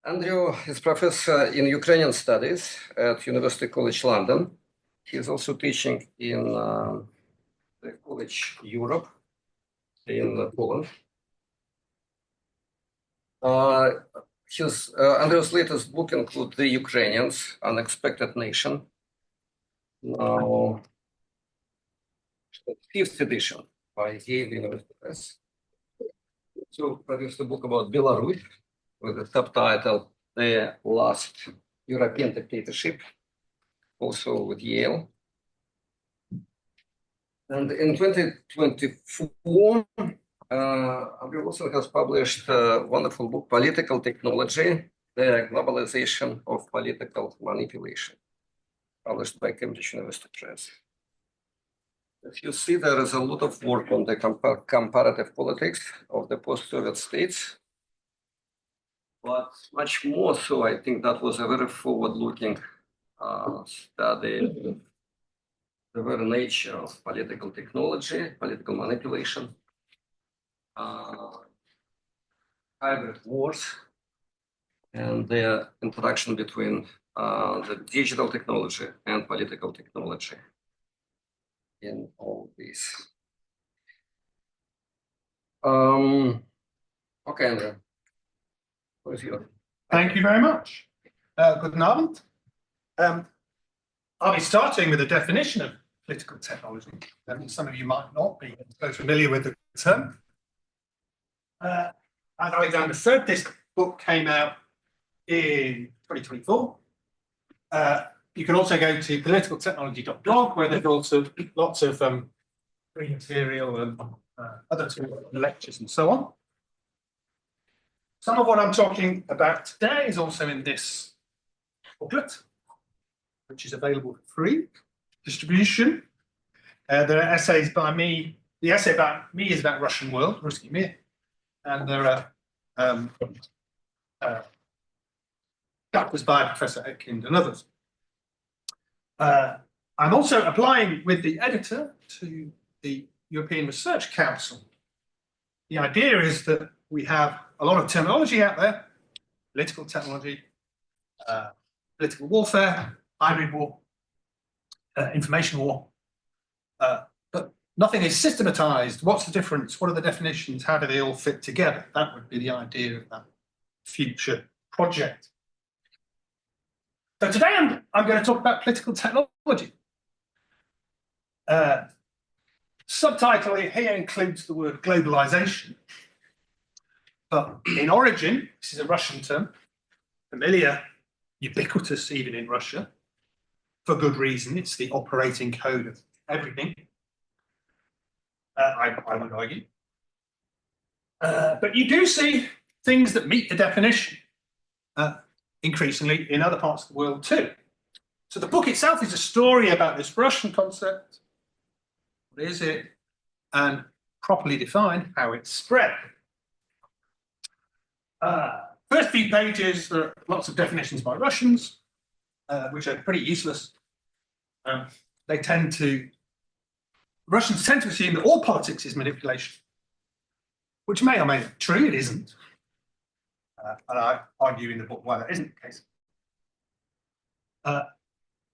Andrew is professor in Ukrainian studies at University College London. He is also teaching in the College Europe in Poland. Andrew's latest book includes The Ukrainians, Unexpected Nation. Now, fifth edition by Yale University Press. So produced a book about Belarus with the subtitle The Last European Dictatorship, also with Yale. And in 2024, Andrew Wilson has published a wonderful book, Political Technology, The Globalization of Political Manipulation, published by Cambridge University Press. As you see, there is a lot of work on the comparative politics of the post-Soviet states. But much more so, I think that was a very forward-looking study of the very nature of political technology, political manipulation, hybrid wars, and the interaction between the digital technology and political technology in all this. Okay, Andrew. Thank you very much. Good Abend. I'll be starting with a definition of political technology. Some of you might not be so familiar with the term. As Alexander said, this book came out in 2024. You can also go to politicaltechnology.blog, where there's also lots of free material and other lectures and so on. Some of what I'm talking about today is also in this booklet, which is available for free distribution. There are essays by me. The essay about me is about Russian world, Ruski Mir, and there are that was by Professor Etkind and others. I'm also applying with the editor to the European Research Council. The idea is that we have a lot of terminology out there: political technology, political warfare, hybrid war, information war, but nothing is systematized. What's the difference? What are the definitions? How do they all fit together? That would be the idea of that future project. So today I'm going to talk about political technology. Subtitle here includes the word globalization. But in origin, this is a Russian term, familiar, ubiquitous even in Russia, for good reason. It's the operating code of everything, I would argue. But you do see things that meet the definition increasingly in other parts of the world too. So the book itself is a story about this Russian concept. What is it? And properly define how it's spread. First few pages, there are lots of definitions by Russians, which are pretty useless. Russians tend to assume that all politics is manipulation, which may or may not be true. It isn't. And I argue in the book why that isn't the case. But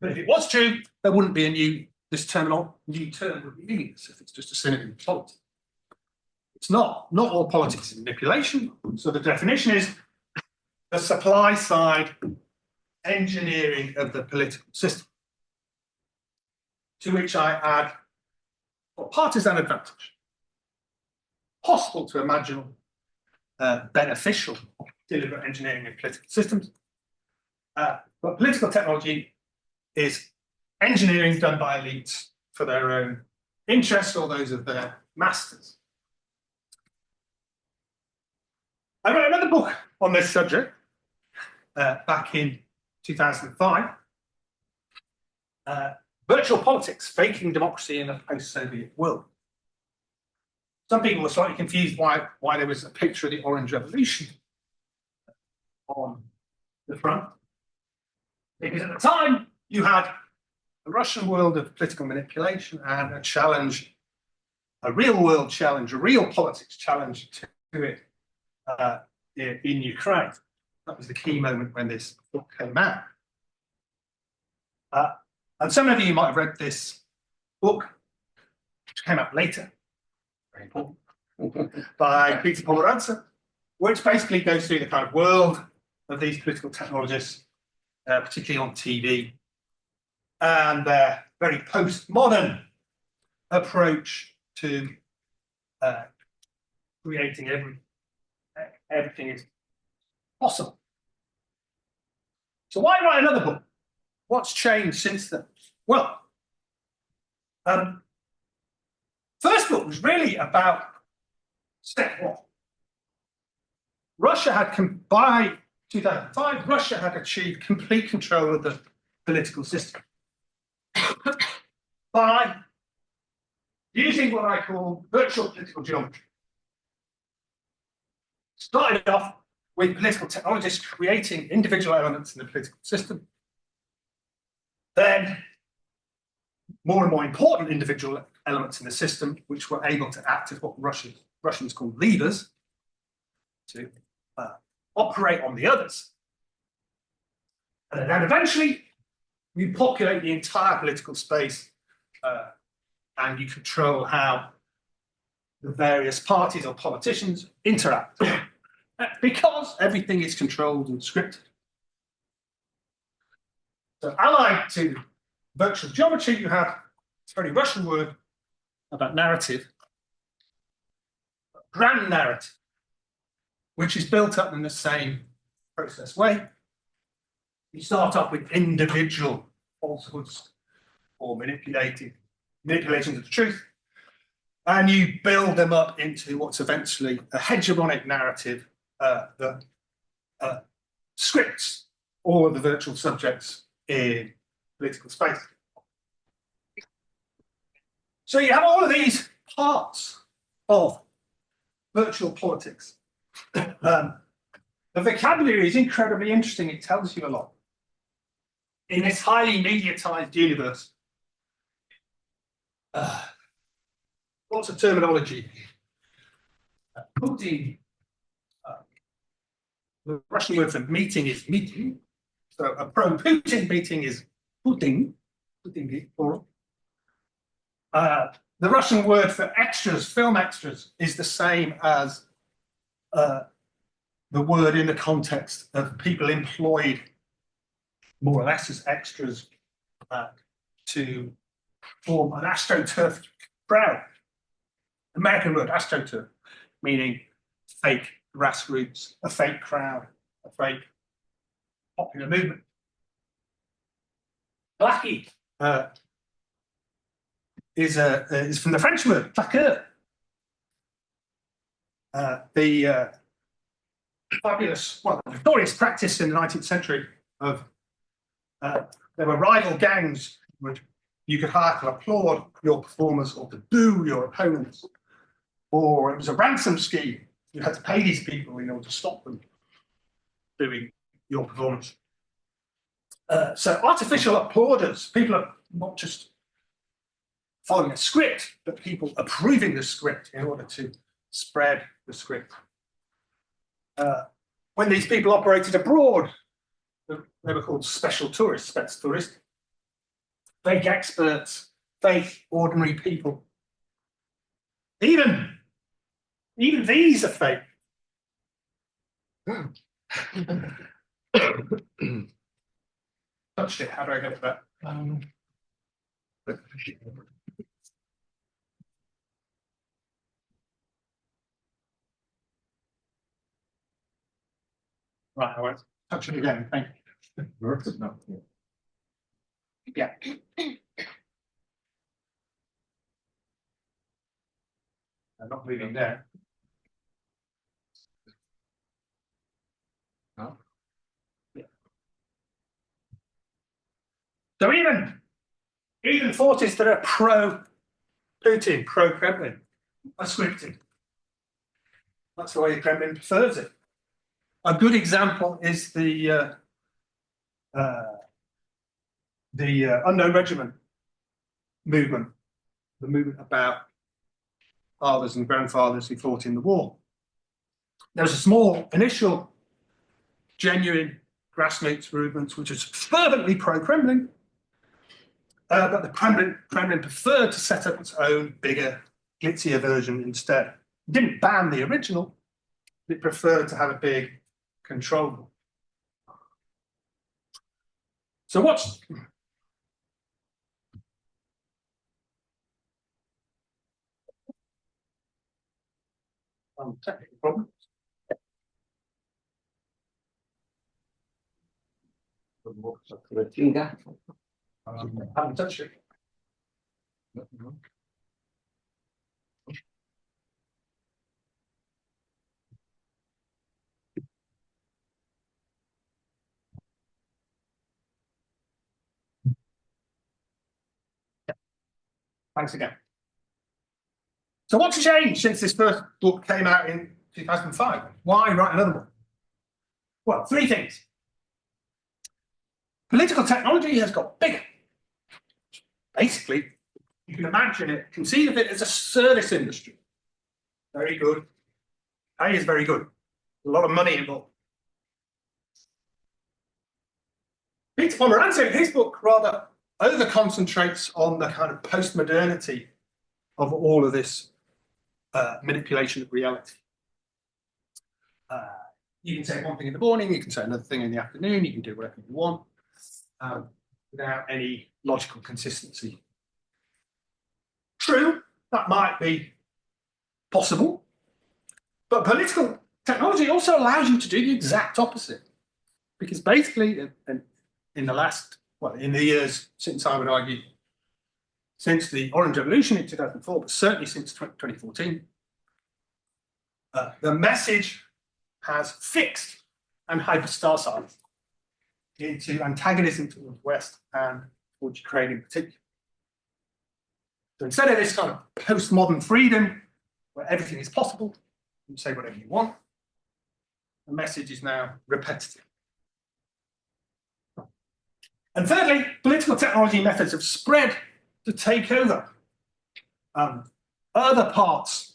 if it was true, there wouldn't be this term would be meaningless if it's just a synonym of politics. It's not. Not all politics is manipulation. So the definition is the supply side engineering of the political system, to which I add for partisan advantage. Possible to imagine beneficial deliberate engineering of political systems. But political technology is engineering done by elites for their own interests or those of their masters. I wrote another book on this subject back in 2005. Virtual Politics, Faking Democracy in a Post-Soviet World. Some people were slightly confused why there was a picture of the Orange Revolution on the front. Because at the time, you had a Russian world of political manipulation and a challenge, a real world challenge, a real politics challenge to it in Ukraine. That was the key moment when this book came out. And some of you might have read this book, which came out later, very important, by Peter Pomerantz, which basically goes through the kind of world of these political technologists, particularly on TV, and their very postmodern approach to creating everything is possible. So why write another book? What's changed since then? Well, first book was really about step one. Russia had, by 2005, Russia had achieved complete control of the political system by using what I call virtual political geometry. Started off with political technologists creating individual elements in the political system. Then more and more important individual elements in the system, which were able to act as what Russians call levers, to operate on the others. And then eventually, you populate the entire political space and you control how the various parties or politicians interact. Because everything is controlled and scripted. So allied to virtual geometry, you have this very Russian word about narrative, grand narrative, which is built up in the same process way. You start off with individual falsehoods or manipulations of the truth, and you build them up into what's eventually a hegemonic narrative that scripts all of the virtual subjects in political space. So you have all of these parts of virtual politics. The vocabulary is incredibly interesting. It tells you a lot. In this highly mediatized universe, lots of terminology. Putin, the Russian word for meeting is meeting. So a pro-Putin meeting is Putin, plural. The Russian word for extras, film extras, is the same as the word in the context of people employed more or less as extras to form an astroturf crowd. American word, astroturf, meaning fake grassroots, a fake crowd, a fake popular movement. Claqué is from the French word claqueur. The fabulous, well, the notorious practice in the 19th century of there were rival gangs which you could hire to applaud your performers or to boo your opponents, or it was a ransom scheme. You had to pay these people in order to stop them doing your performance. So artificial applauders, people are not just following a script, but people approving the script in order to spread the script. When these people operated abroad, they were called special tourists, Speztourist, fake experts, fake ordinary people. Even these are fake. Touched it. How do I go for that? Right, I won't touch it again. Thank you. No. Yeah. I'm not moving there. No. Yeah. So even forces that are pro-Putin, pro-Kremlin, are scripted. That's the way the Kremlin prefers it. A good example is the Unknown Regiment movement, the movement about fathers and grandfathers who fought in the war. There was a small initial genuine grassroots movement, which was fervently pro-Kremlin, but the Kremlin preferred to set up its own bigger, glitzier version instead. It didn't ban the original, it preferred to have a big control group. So what's technical problem? Haven't touched it. Thanks again. So what's changed since this first book came out in 2005? Why write another one? Well, three things. Political technology has got bigger. Basically, you can imagine it, conceive of it as a service industry. Very good. Pay is very good. A lot of money involved. Peter Pomerantz, in his book, rather over-concentrates on the kind of post-modernity of all of this manipulation of reality. You can say one thing in the morning, you can say another thing in the afternoon, you can do whatever you want without any logical consistency. True, that might be possible, but political technology also allows you to do the exact opposite. Because basically, in the last, well, in the years since, I would argue, since the Orange Revolution in 2004, but certainly since 2014, the message has fixed and hyperstarcized into antagonism towards the West and towards Ukraine in particular. So instead of this kind of postmodern freedom, where everything is possible, you say whatever you want, the message is now repetitive. And thirdly, political technology methods have spread to take over other parts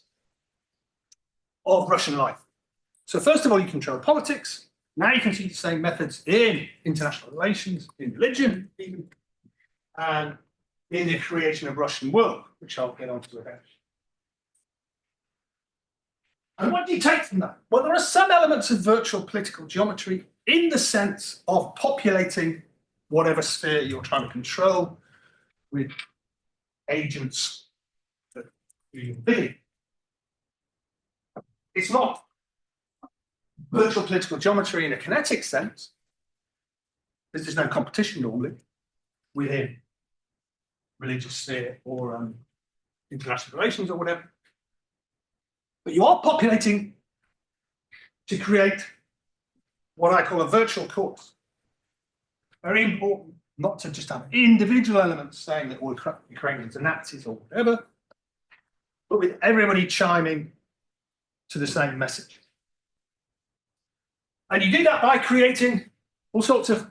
of Russian life. So first of all, you control politics. Now you can see the same methods in international relations, in religion, even, and in the creation of Russian world, which I'll get onto eventually. And what do you take from that? Well, there are some elements of virtual political geometry in the sense of populating whatever sphere you're trying to control with agents that you big. It's not virtual political geometry in a kinetic sense, because there's no competition normally within religious sphere or international relations or whatever. But you are populating to create what I call a virtual course. Very important not to just have individual elements saying that all Ukrainians are Nazis or whatever, but with everybody chiming to the same message. And you do that by creating all sorts of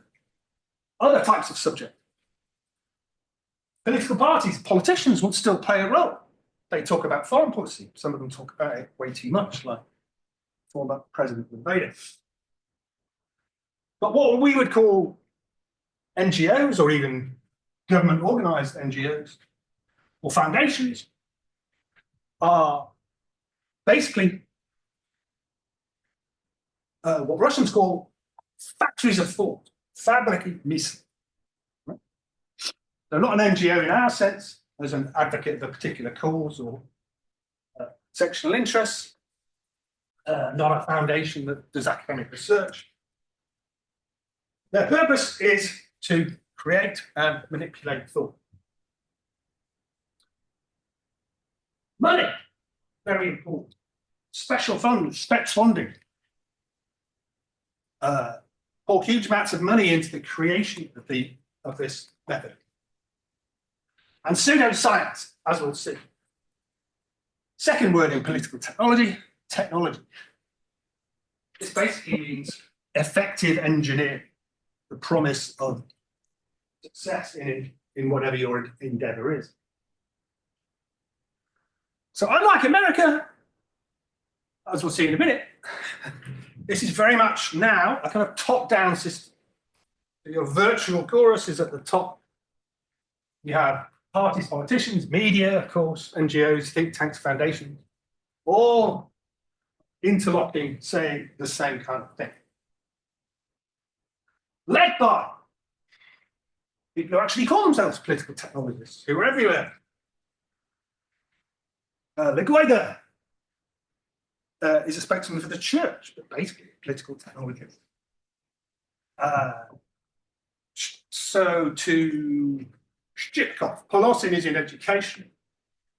other types of subject. Political parties, politicians will still play a role. They talk about foreign policy. Some of them talk about it way too much, like former President Bannon. But what we would call NGOs or even government-organized NGOs or foundations are basically what Russians call factories of thought, fabriki mysli. Right? They're not an NGO in our sense, as an advocate of a particular cause or sectional interests, not a foundation that does academic research. Their purpose is to create and manipulate thought. Money, very important. Special funds, specs funding. Pour huge amounts of money into the creation of this method. And pseudoscience, as we'll see. Second word in political technology, technology. This basically means effective engineering, the promise of success in whatever your endeavor is. So unlike America, as we'll see in a minute, This is very much now a kind of top-down system. Your virtual chorus is at the top. You have parties, politicians, media, of course, NGOs, think tanks, foundations, all interlocking, saying the same kind of thing. Led by people who actually call themselves political technologists, who are everywhere. Leguida is a spectrum for the church, but basically political technologists. So to Shchipkov, Polosyn is in education.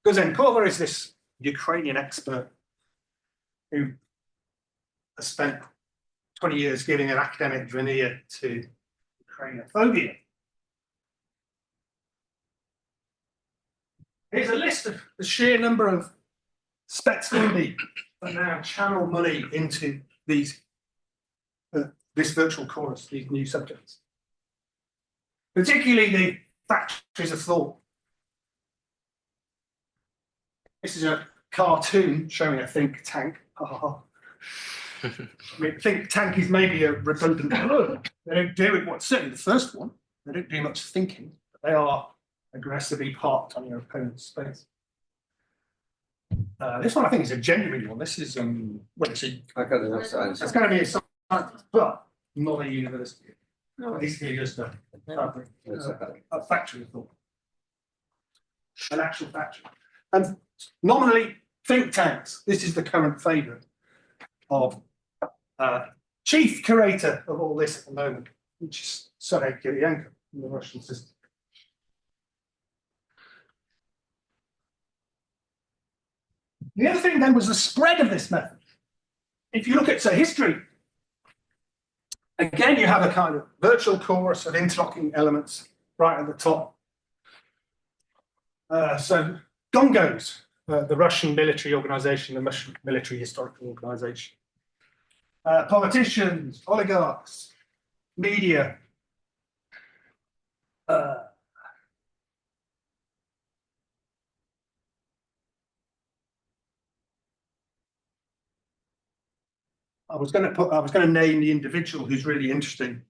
Guzenkova is this Ukrainian expert who has spent 20 years giving an academic veneer to Ukrainophobia. Here's a list of the sheer number of spectrum that now channel money into these this virtual chorus, these new subjects. Particularly the factories of thought. This is a cartoon showing a think tank. I mean, think tank is maybe a redundant word. They don't do it, well, certainly the first one, they don't do much thinking, but they are aggressively parked on your opponent's space. This one I think is a genuine one. This is well, it's Academy of Science. it's going to be a science, but not a university. No, this is just a factory of thought, an actual factory. And nominally, think tanks. This is the current favourite of chief curator of all this at the moment, which is Sergei Kirienko in the Russian system. The other thing then was the spread of this method. If you look at, say, history, again, you have a kind of virtual chorus of interlocking elements right at the top. So Gongos, the Russian military organization, the Russian military historical organization. Politicians, oligarchs, media. I was going to name the individual who's really interesting.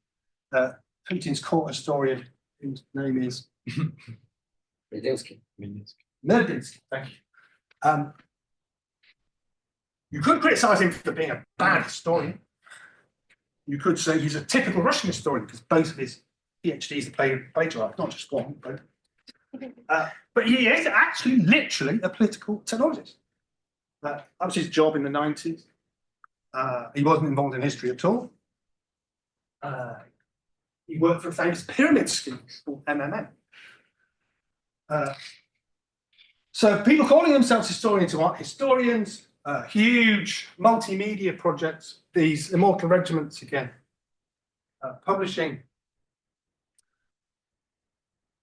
Putin's court historian, whose name is Medinsky. Medinsky. Thank you. You could criticize him for being a bad historian. You could say he's a typical Russian historian because both of his PhDs are plagiarized, not just one. But he is actually literally a political technologist. That was his job in the 90s. He wasn't involved in history at all. He worked for a famous pyramid scheme called MMM. So people calling themselves historians who aren't historians, huge multimedia projects, these immortal regiments again, publishing.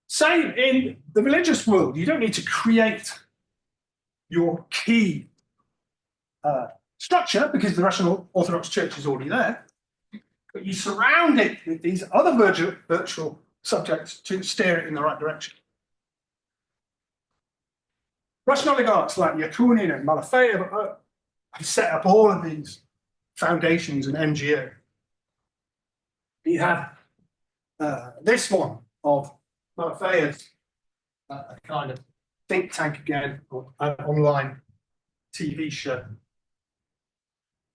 Same in the religious world. You don't need to create your key structure because the Russian Orthodox Church is already there, but you surround it with these other virtual subjects to steer it in the right direction. Russian oligarchs like Yakunin and Malafeyev have set up all of these foundations and NGO. You have this one of Malafeyev's, a kind of think tank again, or an online TV show.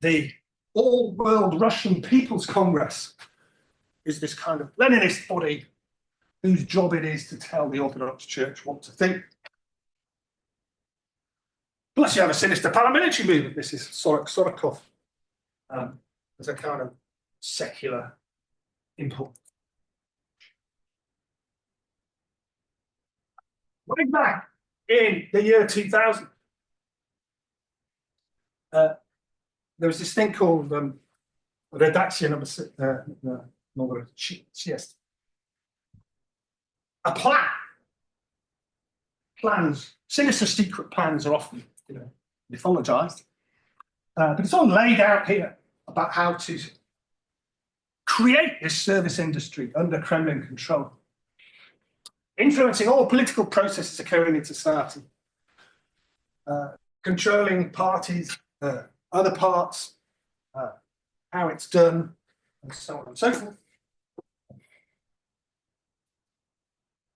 The All-World Russian People's Congress is this kind of Leninist body whose job it is to tell the Orthodox Church what to think. Plus you have a sinister paramilitary movement. This is Sorokov as a kind of secular impulse. Way back in the year 2000, there was this thing called Redakcja number 6. A plan. Plans, sinister secret plans are often, mythologized. But it's all laid out here about how to create this service industry under Kremlin control, influencing all political processes occurring in society, controlling parties, other parts, how it's done, and so on and so forth.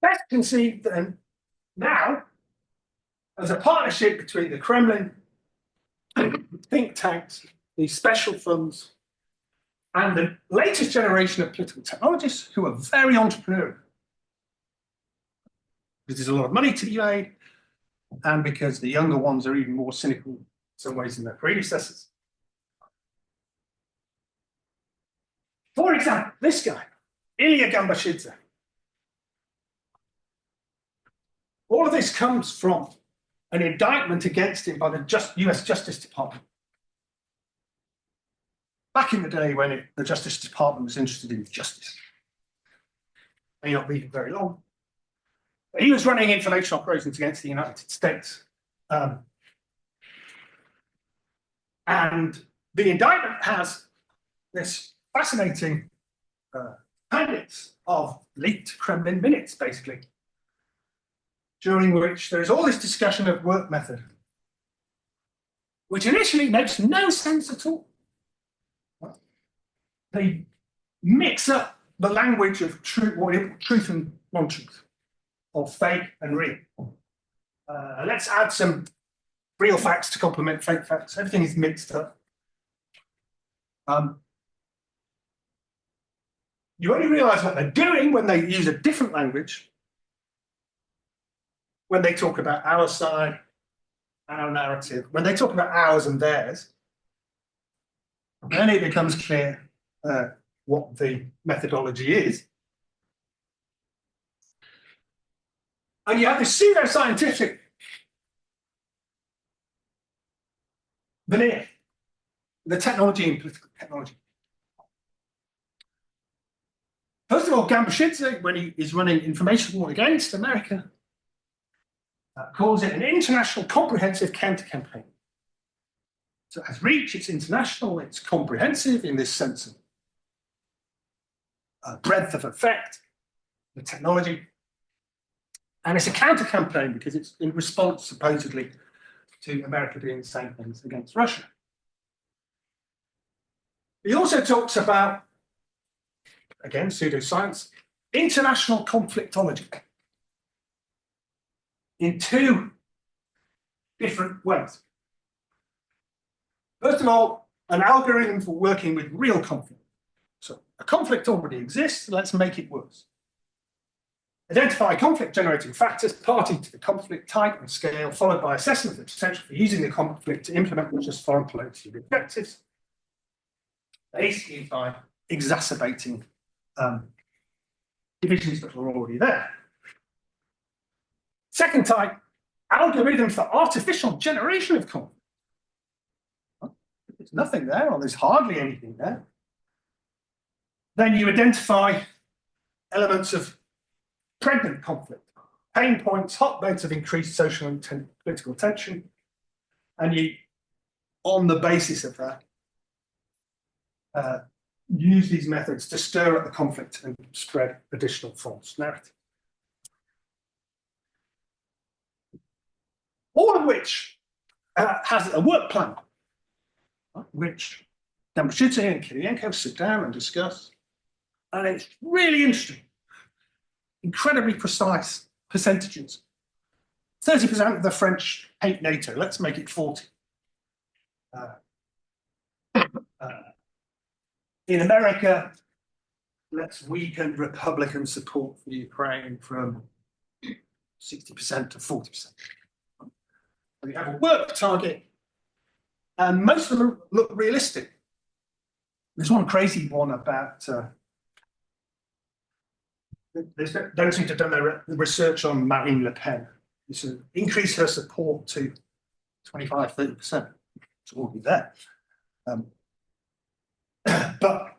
Best conceived then now as a partnership between the Kremlin, think tanks, these special funds, and the latest generation of political technologists who are very entrepreneurial. Because there's a lot of money to be made, and because the younger ones are even more cynical in some ways than their predecessors. For example, this guy, Ilya Gambashidze. All of this comes from an indictment against him by the US Justice Department. Back in the day when the Justice Department was interested in justice. May not be very long. But he was running information operations against the United States. And the indictment has this fascinating appendix of leaked Kremlin minutes, basically, during which there is all this discussion of work method, which initially makes no sense at all. They mix up the language of truth and non-truth, of fake and real. Let's add some real facts to complement fake facts. Everything is mixed up. You only realize what they're doing when they use a different language, when they talk about our side, our narrative, when they talk about ours and theirs. Then it becomes clear what the methodology is. And you have this pseudo-scientific veneer, the technology and political technology. First of all, Gambashidze, when he is running information war against America, calls it an international comprehensive counter-campaign. So it has reach, it's international, it's comprehensive in this sense of breadth of effect, the technology. And it's a counter-campaign because it's in response, supposedly, to America doing the same things against Russia. He also talks about, again, pseudoscience, international conflictology in two different ways. First of all, an algorithm for working with real conflict. So a conflict already exists, let's make it worse. Identify conflict-generating factors, party to the conflict type and scale, followed by assessment of the potential for using the conflict to implement Russia's foreign policy objectives, basically by exacerbating divisions that were already there. Second type, algorithm for artificial generation of conflict. There's nothing there, or there's hardly anything there. Then you identify elements of pregnant conflict, pain points, hotbeds of increased social and political tension, and you, on the basis of that, use these methods to stir up the conflict and spread additional false narrative. All of which has a work plan, which Gambashidze and Kirienko sit down and discuss, and it's really interesting. Incredibly precise percentages. 30% of the French hate NATO. Let's make it 40. In America, let's weaken Republican support for Ukraine from 60% to 40%. We have a work target, and most of them look realistic. There's one crazy one about those who have done their research on Marine Le Pen. It's increase her support to 25, 30%. It's already there. But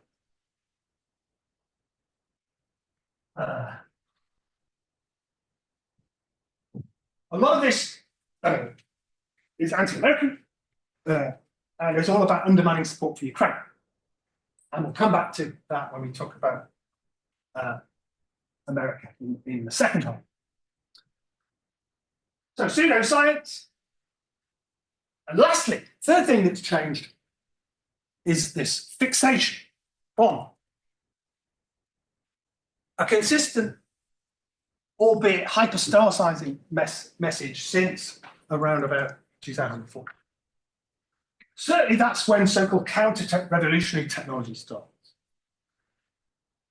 a lot of this is anti-American, and it's all about undermining support for Ukraine. And we'll come back to that when we talk about America in the second half. So pseudoscience. And lastly, third thing that's changed is this fixation on a consistent, albeit hyperstarcizing message since around about 2004. Certainly that's when so-called counter-revolutionary technology starts.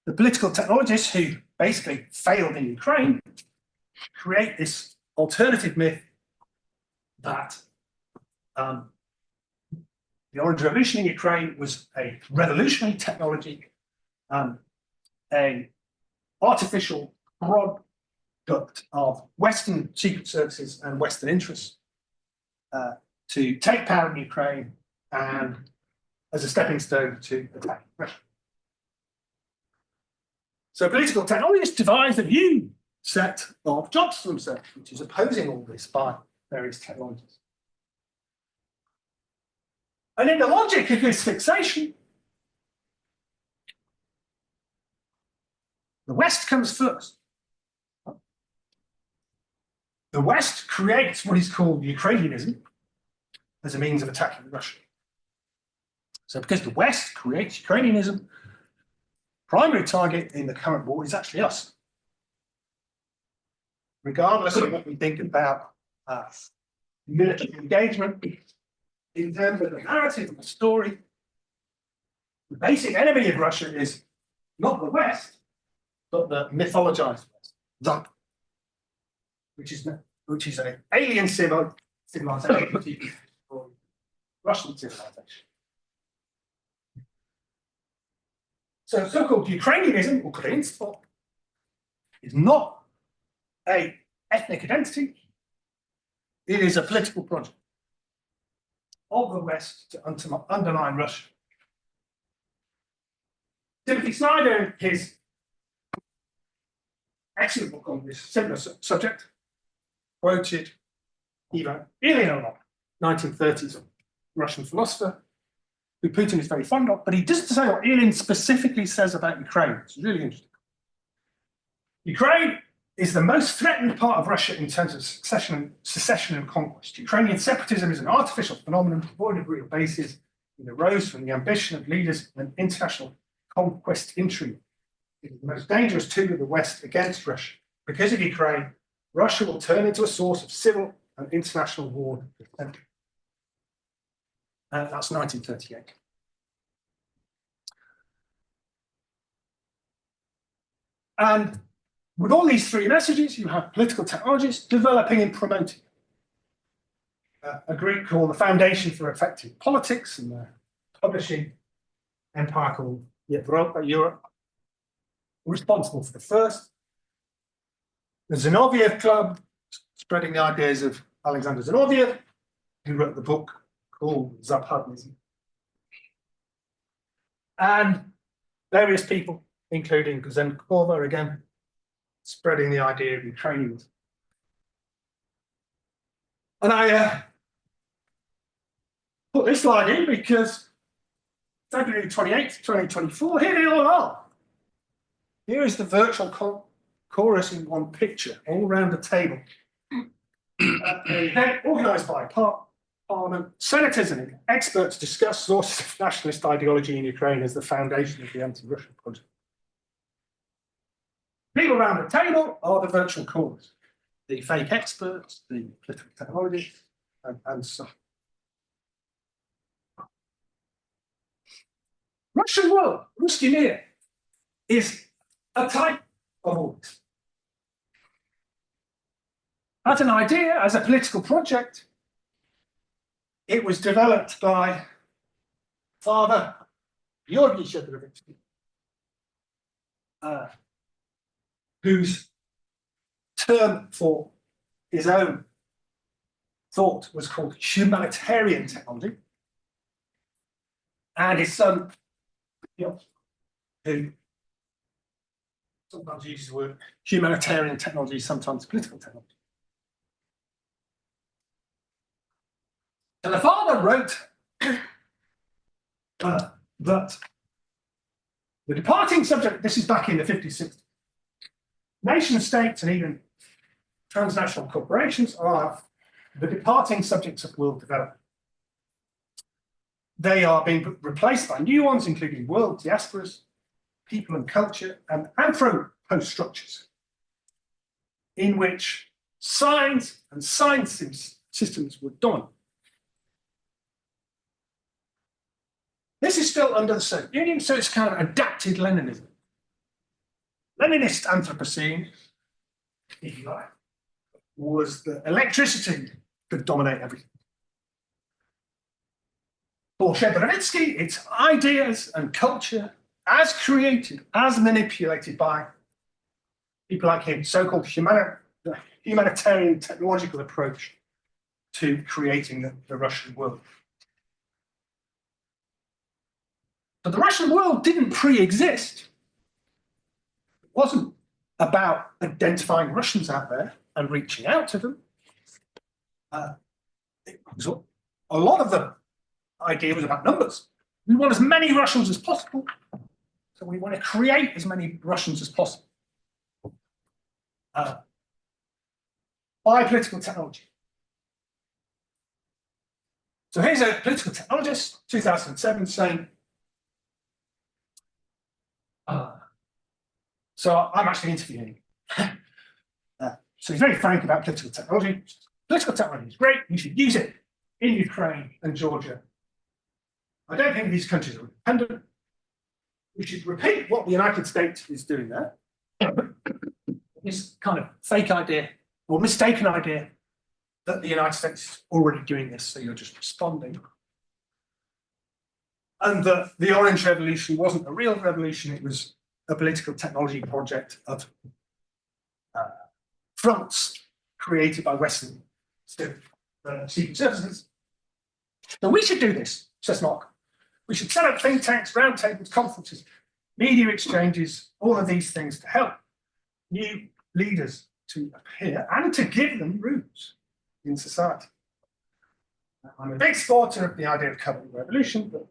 The political technologists who basically failed in Ukraine create this alternative myth that the Orange Revolution in Ukraine was a revolutionary technology, an artificial product of Western secret services and Western interests to take power in Ukraine and as a stepping stone to attack Russia. So political technologists devised a new set of jobs for themselves, which is opposing all this by various technologies. And in the logic of this fixation, the West comes first. The West creates what is called Ukrainianism as a means of attacking Russia. So because the West creates Ukrainianism, primary target in the current war is actually us. Regardless of what we think about military engagement, in terms of the narrative of the story, the basic enemy of Russia is not the West, but the mythologized West, Zap, which is an alien civilization or Russian civilization. So so-called Ukrainianism, Ukrainstvo, is not an ethnic identity. It is a political project of the West to undermine Russia. Timothy Snyder, his excellent book on this similar subject, quoted Ivan Ilyanov, 1930s Russian philosopher, who Putin is very fond of, but he doesn't say what Ilyin specifically says about Ukraine. It's really interesting. Ukraine is the most threatened part of Russia in terms of secession and conquest. Ukrainian separatism is an artificial phenomenon devoid of real basis. It arose from the ambition of leaders and international conquest intrigue. It is the most dangerous tool of the West against Russia. Because of Ukraine, Russia will turn into a source of civil and international war. That's 1938. And with all these three messages, you have political technologists developing and promoting a group called the Foundation for Effective Politics and the publishing empire called Europe, responsible for the first. The Zinoviev Club, spreading the ideas of Alexander Zinoviev, who wrote the book called Zapadnism. And various people, including Kuzenkova again, spreading the idea of Ukrainians. And I put this slide in because February 28th, 2024, here they all are. Here is the virtual chorus in one picture, all around the table. An event organised by Parliament, senators and experts discuss sources of nationalist ideology in Ukraine as the foundation of the anti-Russian project. People around the table are the virtual chorus, the fake experts, the political technologists, and so on. Russian world, Ruski Mir, is a type of all this. As an idea, as a political project, it was developed by Father Georgy Shchedorovitsky, whose term for his own thought was called humanitarian technology, and his son, who sometimes uses the word humanitarian technology, sometimes political technology. And the father wrote that the departing subject, this is back in the 50s, 60s, nation states and even transnational corporations are the departing subjects of world development. they are being replaced by new ones, including world diasporas, people and culture, and anthropocene structures, in which science and science systems were dominant. This is still under the Soviet Union, so it's kind of adapted Leninism. Leninist Anthropocene, if you like, was that electricity could dominate everything. For Shebrovitsky, it's ideas and culture as created, as manipulated by people like him, so-called humanitarian technological approach to creating the Russian world. But the Russian world didn't pre-exist. It wasn't about identifying Russians out there and reaching out to them. A lot of the idea was about numbers. We want as many Russians as possible, so we want to create as many Russians as possible by political technology. So here's a political technologist, 2007, saying, so I'm actually interviewing him. So he's very frank about political technology. Political technology is great, you should use it in Ukraine and Georgia. I don't think these countries are independent. We should repeat what the United States is doing there. This kind of fake idea or mistaken idea that the United States is already doing this, so you're just responding. And that the Orange Revolution wasn't a real revolution, it was a political technology project of fronts created by Western secret services. So we should do this, says Mark. We should set up think tanks, roundtables, conferences, media exchanges, all of these things to help new leaders to appear and to give them roots in society. I'm a big supporter of the idea of covenant revolution, but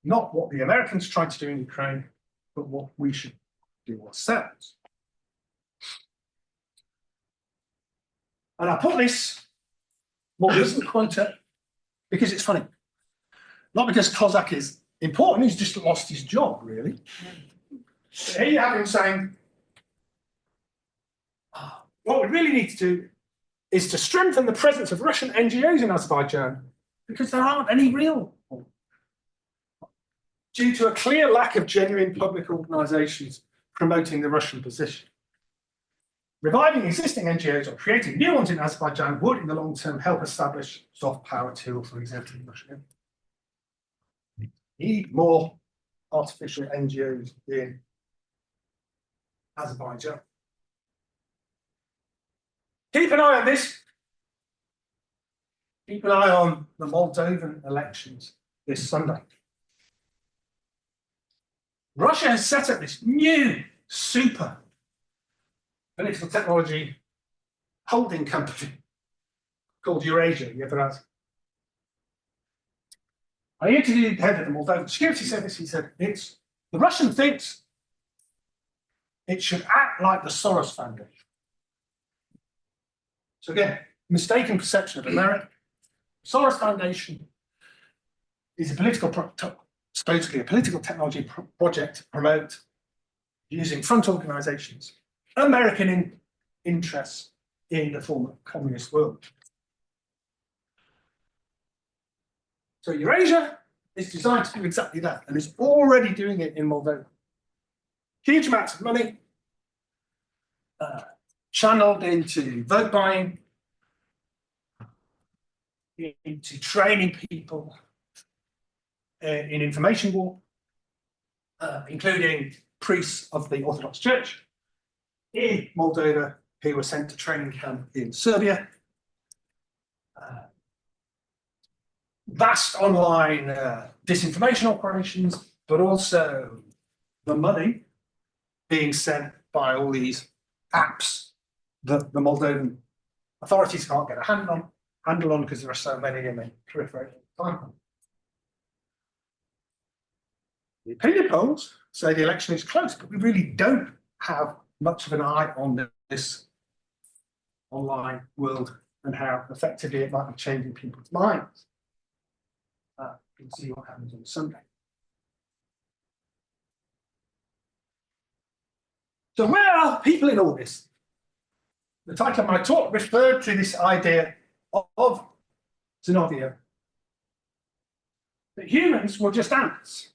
not what the Americans tried to do in Ukraine, but what we should do ourselves. And I put this, what isn't quanta, because it's funny. Not because Kozak is important, he's just lost his job, really. So here you have him saying, what we really need to do is to strengthen the presence of Russian NGOs in Azerbaijan, because there aren't any real. Due to a clear lack of genuine public organizations promoting the Russian position. Reviving existing NGOs or creating new ones in Azerbaijan would, in the long term, help establish soft power tool for exerting Russia. Need more artificial NGOs in Azerbaijan. Keep an eye on this. Keep an eye on the Moldovan elections this Sunday. Russia has set up this new super political technology holding company called Eurasia. You ever asked? I interviewed the head of the Moldovan Security Service. He said, the Russian thinks it should act like the Soros Foundation. So again, mistaken perception of America. Soros Foundation is a supposedly a political technology project to promote, using front organizations, American interests in the former communist world. So Eurasia is designed to do exactly that, and is already doing it in Moldova. Huge amounts of money channeled into vote buying, into training people in information war, including priests of the Orthodox Church in Moldova who were sent to training camp in Serbia. Vast online disinformation operations, but also the money being sent by all these apps that the Moldovan authorities can't get a handle on because there are so many and they proliferate all the time. The opinion polls say the election is close, but we really don't have much of an eye on this online world and how effectively it might be changing people's minds. We'll see what happens on Sunday. So where are people in all this? The title of my talk referred to this idea of Zinoviev, that humans were just ants.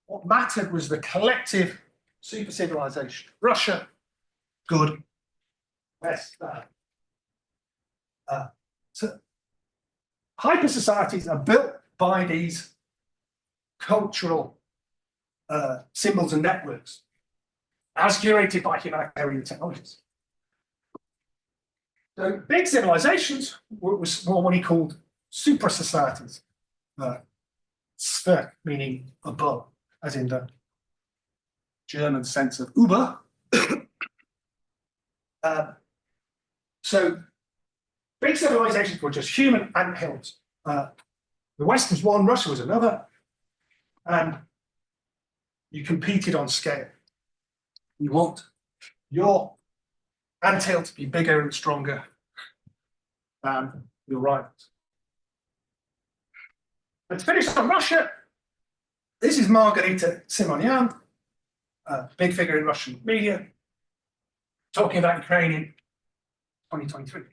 What mattered was the collective super civilization. Russia, good. West, bad. So hyper societies are built by these cultural symbols and networks, as curated by humanitarian technologists. So big civilizations were what he called super societies. Spheric, meaning above, as in the German sense of Uber. So big civilizations were just human anthills. The West was one, Russia was another, and you competed on scale. You want your anthill to be bigger and stronger than your rivals. And to finish on Russia, this is Margarita Simonyan, a big figure in Russian media, talking about Ukraine in 2023.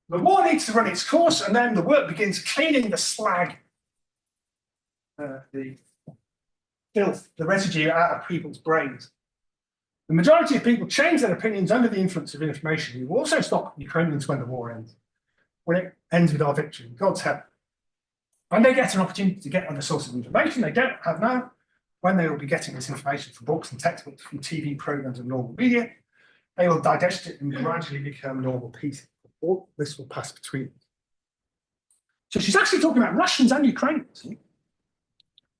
The war needs to run its course, and then the work begins cleaning the slag, the filth, the residue out of people's brains. The majority of people change their opinions under the influence of information. You will also stop Ukrainians when the war ends, when it ends with our victory, God's help. When they get an opportunity to get other sources of information they don't have now, when they will be getting this information from books and textbooks, from TV programs and normal media, they will digest it and gradually become normal pieces. All this will pass between them. So she's actually talking about Russians and Ukrainians.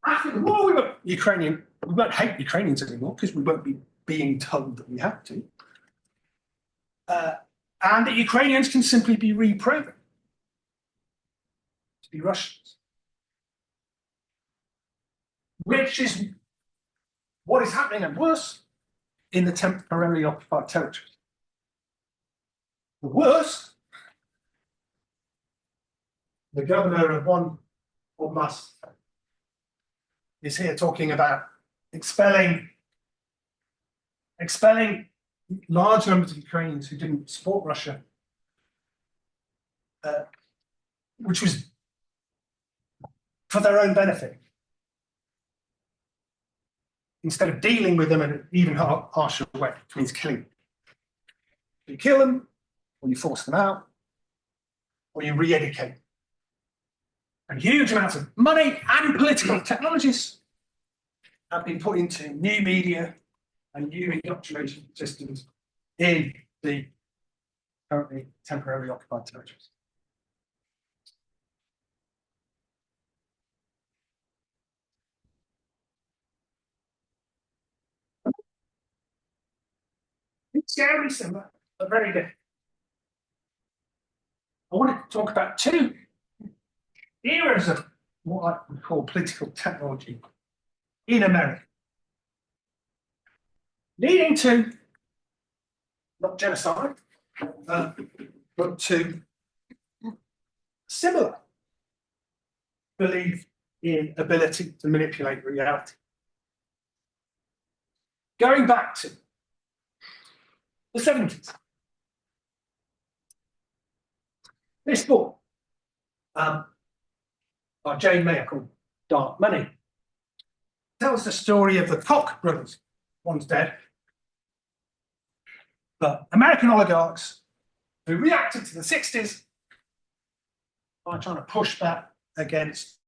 After the war, we won't hate Ukrainians anymore because we won't be being told that we have to. And that Ukrainians can simply be reprogrammed to be Russians. Which is what is happening and worse in the temporarily occupied territories. The worst, the governor of one oblast is here talking about expelling large numbers of Ukrainians who didn't support Russia, which was for their own benefit, instead of dealing with them in an even harsher way, which means killing them. You kill them, or you force them out, or you re-educate them. And huge amounts of money and political technologies have been put into new media and new indoctrination systems in the currently temporarily occupied territories. It's scary, similar, but very different. I want to talk about two eras of what I would call political technology in America, leading to not genocide, but to similar belief in ability to manipulate reality. Going back to the 70s. This book by Jane Mayer called Dark Money tells the story of the Koch brothers. One's dead. But American oligarchs who reacted to the 60s by trying to push back against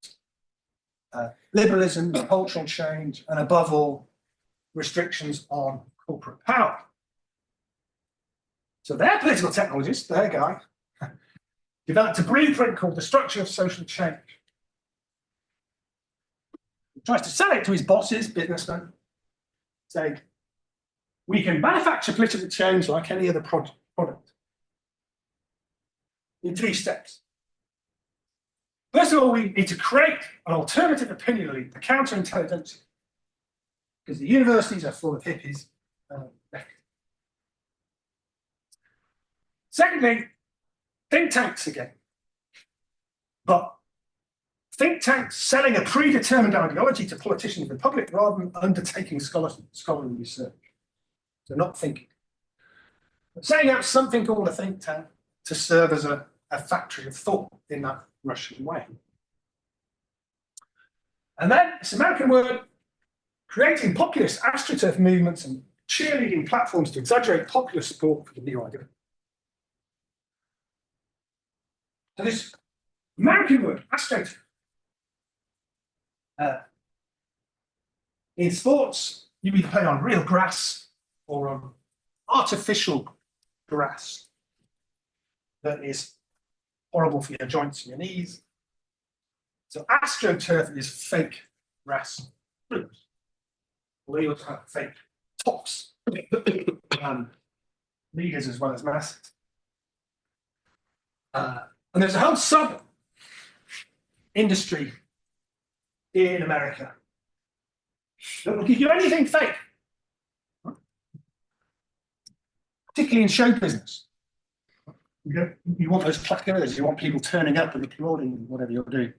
liberalism, cultural change, and above all, restrictions on corporate power. So their political technologist, their guy, developed a blueprint called the Structure of Social Change. He tries to sell it to his bosses, businessmen, saying, we can manufacture political change like any other product in 3 steps. First of all, we need to create an alternative opinion league, the counterintelligentsia, because the universities are full of hippies. Secondly, think tanks again. But think tanks selling a predetermined ideology to politicians in the public rather than undertaking scholarly research. So not thinking. But setting up something called a think tank to serve as a factory of thought in that Russian way. And then this American word, creating populist astroturf movements and cheerleading platforms to exaggerate popular support for the new idea. So this American word, astroturf, in sports, you either play on real grass or on artificial grass that is horrible for your joints and your knees. So astroturf is fake grass. We also have fake tops, leaders as well as masses. And there's a whole sub industry in America that will give you anything fake, particularly in show business. You want those placards, you want people turning up and applauding whatever you're doing.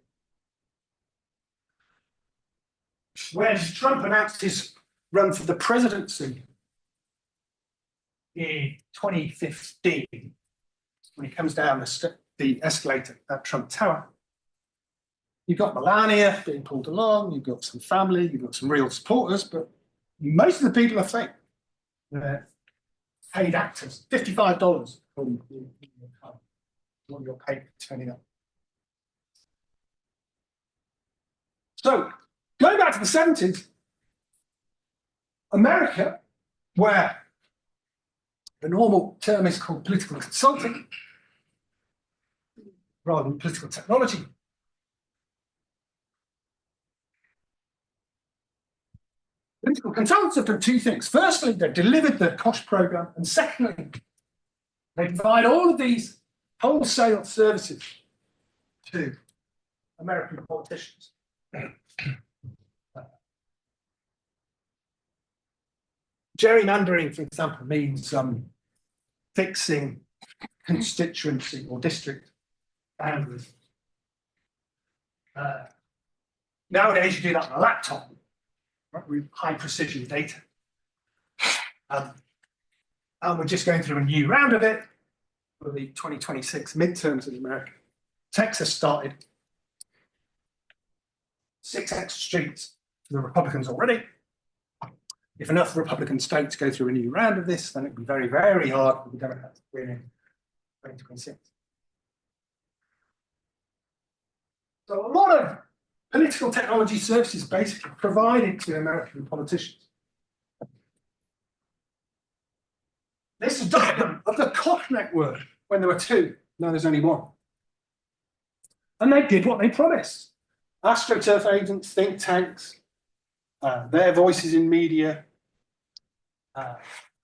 When Trump announced his run for the presidency in 2015, when he comes down the escalator at Trump Tower, you've got Melania being pulled along, you've got some family, you've got some real supporters, but most of the people are fake. They're paid actors, $55 what you're paid for turning up. So, going back to the 70s, America, where the normal term is called political consulting, rather than political technology, political consultants have done two things. Firstly, they delivered the COSH program, and secondly, they provide all of these wholesale services to American politicians. Gerrymandering, for example, means fixing constituency or district boundaries. Nowadays, you do that on a laptop, right, with high precision data. And we're just going through a new round of it for the 2026 midterms in America. Texas started 6 extra streets for the Republicans already. If enough Republican states go through a new round of this, then it'd be very, very hard for the Democrats to win in 2026. So a lot of political technology services basically provided to American politicians. This is diagram of the Koch network when there were two. Now there's only one. And they did what they promised. AstroTurf agents, think tanks, their voices in media,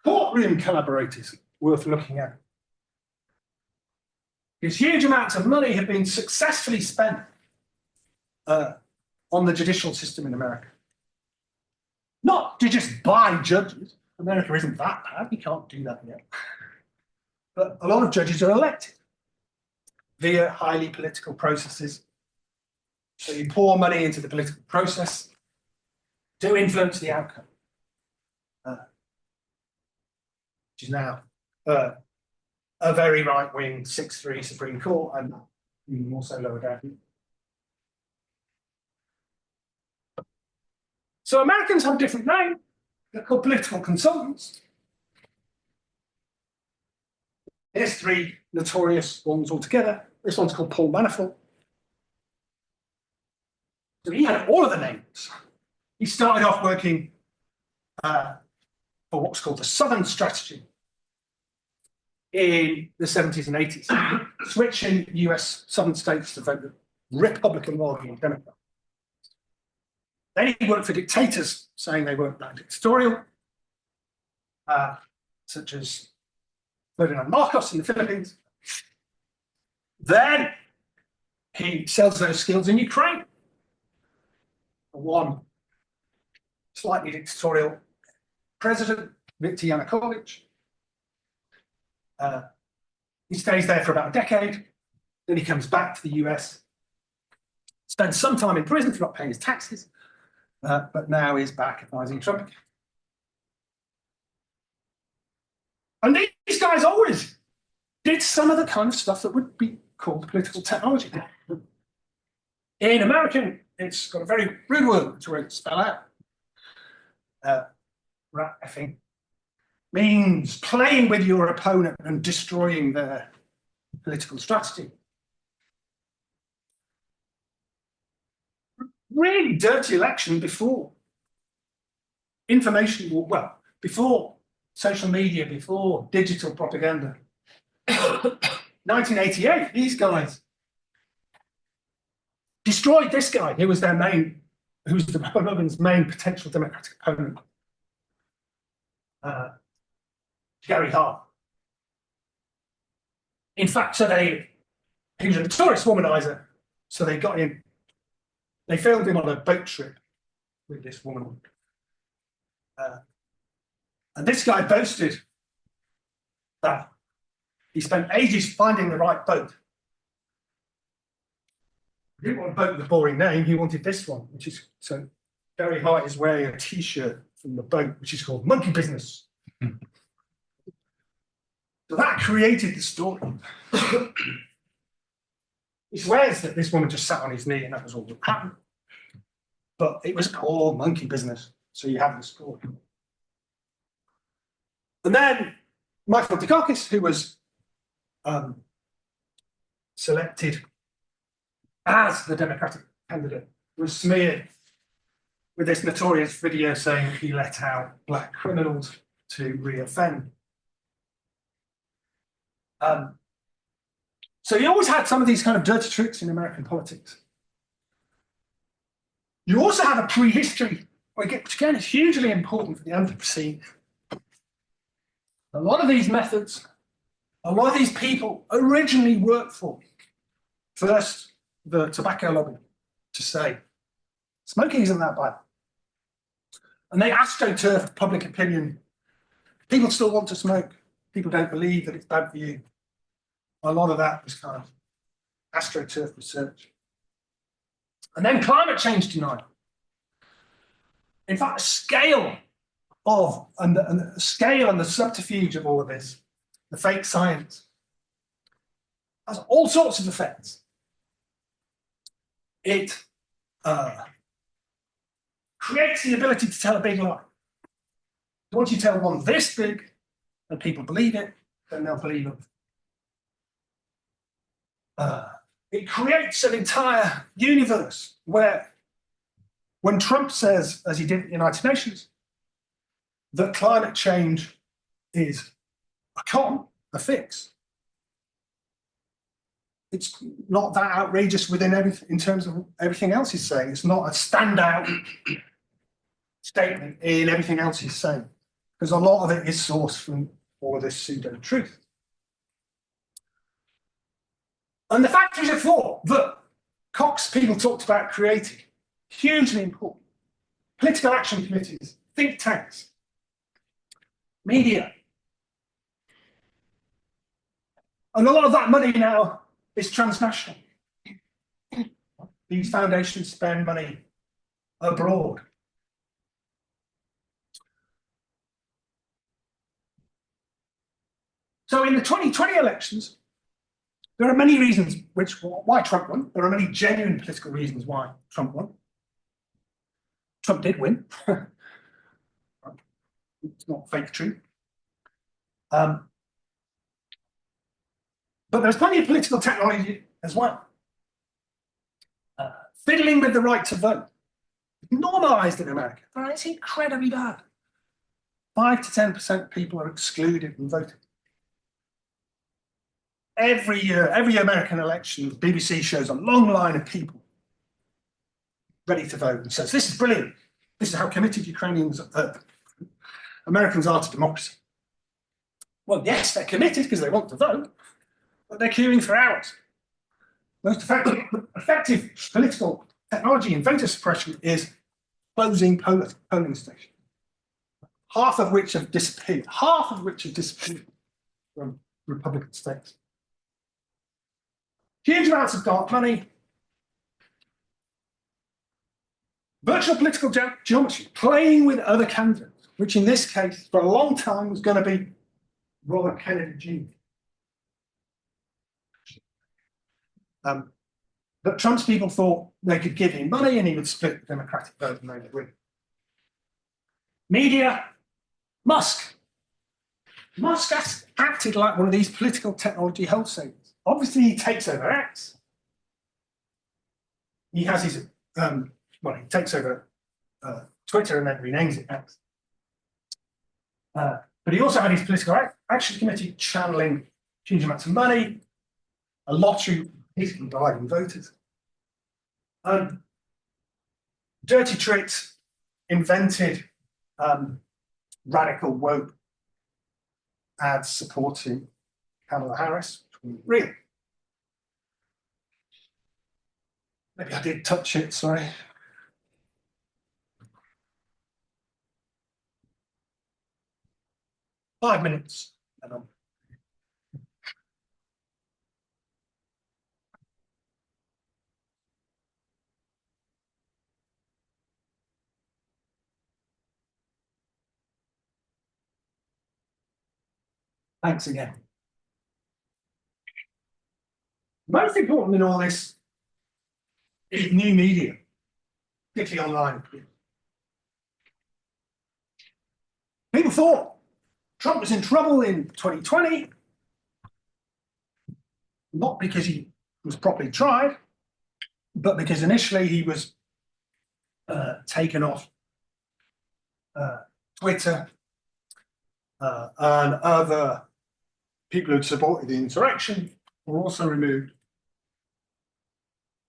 courtroom collaborators worth looking at. Because huge amounts of money have been successfully spent on the judicial system in America. Not to just buy judges. America isn't that bad, we can't do that yet. But a lot of judges are elected via highly political processes. So you pour money into the political process to influence the outcome, which is now a very right-wing 6-3 Supreme Court and even more so lower down. So Americans have a different name. They're called political consultants. Here's 3 notorious ones altogether. This one's called Paul Manafort. So he had all of the names. He started off working for what's called the Southern Strategy in the 70s and 80s, switching US southern states to vote Republican rather than Democrat. Then he worked for dictators, saying they weren't that dictatorial, such as Ferdinand Marcos in the Philippines. Then he sells those skills in Ukraine. One slightly dictatorial president, Viktor Yanukovych. He stays there for about a decade. Then he comes back to the US spent some time in prison for not paying his taxes, but now is back advising Trump. And these guys always did some of the kind of stuff that would be called political technology. In American, it's got a very rude word to spell out. Rat effing means playing with your opponent and destroying their political strategy. Really dirty election before information, well, before social media, before digital propaganda. 1988, these guys destroyed this guy who was the Republicans' main potential Democratic opponent, Gary Hart. In fact, he was a notorious womanizer, so they got him. They filmed him on a boat trip with this woman. And this guy boasted that he spent ages finding the right boat. He didn't want a boat with a boring name, he wanted this one, which is, so Gary Hart is wearing a t-shirt from the boat, which is called Monkey Business. So that created the story. He swears that this woman just sat on his knee and that was all that happened. But it was called Monkey Business, so you have the story. And then Michael Dukakis, who was selected as the Democratic candidate, was smeared with this notorious video saying he let out black criminals to re-offend. So you always had some of these kind of dirty tricks in American politics. You also have a prehistory, which again is hugely important for the Anthropocene. A lot of these methods, a lot of these people originally worked for, first, the tobacco lobby, to say, smoking isn't that bad. And they astroturfed public opinion. People still want to smoke. People don't believe that it's bad for you. A lot of that was kind of astroturf research. And then climate change denial. In fact, the scale of, and the scale and the subterfuge of all of this, the fake science, has all sorts of effects. It creates the ability to tell a big lie. Once you tell one this big and people believe it, then they'll believe it. It creates an entire universe where, when Trump says, as he did at the United Nations, that climate change is a fix, it's not that outrageous within everything in terms of everything else he's saying. It's not a standout statement in everything else he's saying, because a lot of it is sourced from all of this pseudo-truth. And the factories of thought that Cox people talked about creating, hugely important. Political action committees, think tanks, media. And a lot of that money now is transnational. These foundations spend money abroad. So in the 2020 elections, there are many reasons why Trump won. There are many genuine political reasons why Trump won. Trump did win. It's not fake true. But there's plenty of political technology as well. Fiddling with the right to vote, normalized in America. It's incredibly bad. 5 to 10% of people are excluded from voting. Every year, every American election, the BBC shows a long line of people ready to vote and says, this is brilliant. This is how committed Americans are to democracy. Well, yes, they're committed because they want to vote, but they're queuing for hours. Most effective political technology in voter suppression is closing polling stations, half of which have disappeared from Republican states. Huge amounts of dark money, Virtual political geometry, playing with other candidates, which in this case, for a long time, was going to be Robert Kennedy Jr. But Trump's people thought they could give him money and he would split the Democratic vote and they would win. Media, Musk. Musk acted like one of these political technology wholesalers. Obviously, he takes over X. He has his, he takes over Twitter and then renames it X. But he also had his political action committee channeling huge amounts of money, a lottery, basically dividing voters. Dirty tricks, invented radical woke ads supporting Kamala Harris, which was real. Maybe I did touch it, sorry. Five minutes. Thanks again. Most important in all this is new media, particularly online. People thought Trump was in trouble in 2020, not because he was properly tried, but because initially he was taken off Twitter and other people who'd supported the insurrection were also removed.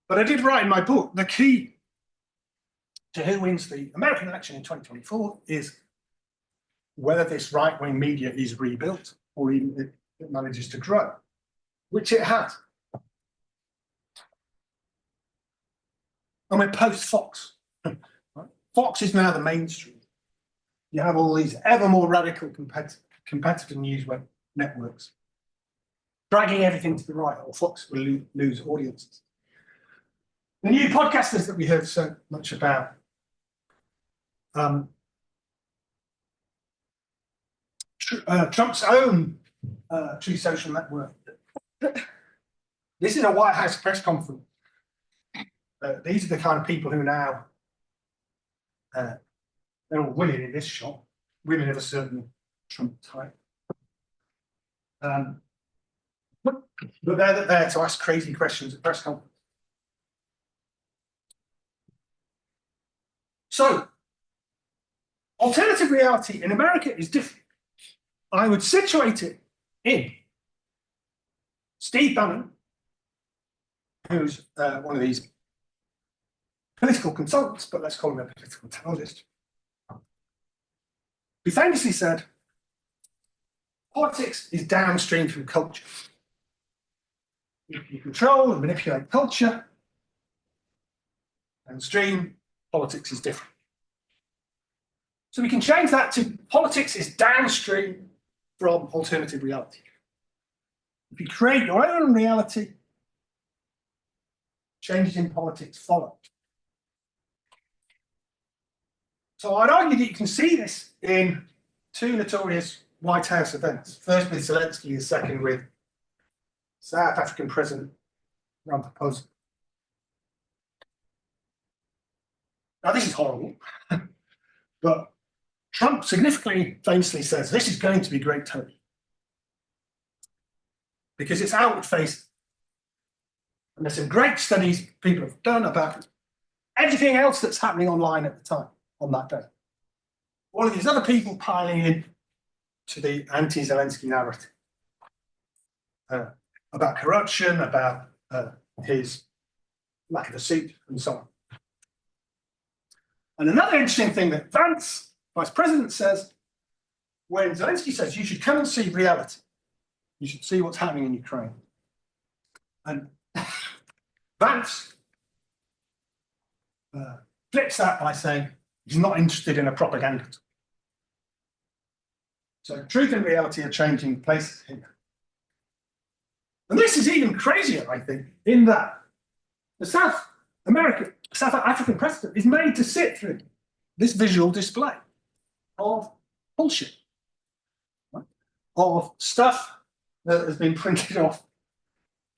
But I did write in my book, the key to who wins the American election in 2024 is whether this right-wing media is rebuilt or even it manages to grow, which it has. And we're post-Fox. Fox is now the mainstream. You have all these ever more radical competitor news web networks dragging everything to the right, or Fox will lose audiences. The new podcasters that we heard so much about, Trump's own True Social Network. This is a White House press conference. These are the kind of people who now, they're all women in this shot, women of a certain Trump type. But they're there to ask crazy questions at press conference. So, alternative reality in America is different. I would situate it in Steve Bannon, who's one of these political consultants, but let's call him a political technologist, who famously said, politics is downstream from culture. If you control and manipulate culture, downstream, politics is different. So we can change that to politics is downstream from alternative reality. If you create your own reality, changes in politics follow. So I'd argue that you can see this in two notorious White House events. First with Zelensky, and second with South African President Ramaphosa. Now this is horrible, but Trump significantly, famously says, this is going to be great television. Because it's outward facing. And there's some great studies people have done about everything else that's happening online at the time, on that day. All of these other people piling in to the anti-Zelensky narrative. About corruption, about his lack of a suit, and so on. And another interesting thing that Vance, Vice President, says, when Zelensky says, you should come and see reality, you should see what's happening in Ukraine. And Vance flips that by saying he's not interested in a propaganda. So truth and reality are changing places here. And this is even crazier, I think, in that the South America South African president is made to sit through this visual display of bullshit, right? Of stuff that has been printed off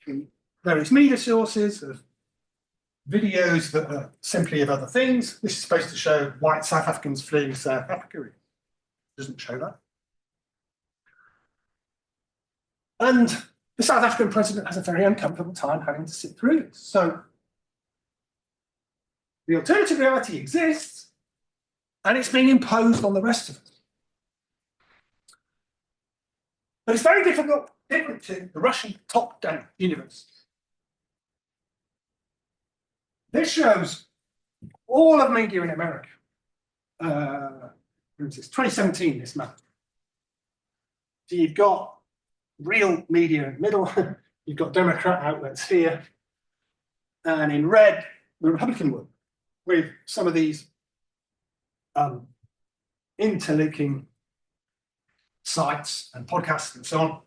from various media sources, of videos that are simply of other things. This is supposed to show white South Africans fleeing South Africa. It doesn't show that. And the South African president has a very uncomfortable time having to sit through this. So the alternative reality exists, and it's being imposed on the rest of us. But it's very different to the Russian top-down universe. This shows all of media in America. It's 2017, this map. So you've got real media in the middle, you've got Democrat outlets here, and in red, the Republican one, with some of these interlinking sites and podcasts and so on.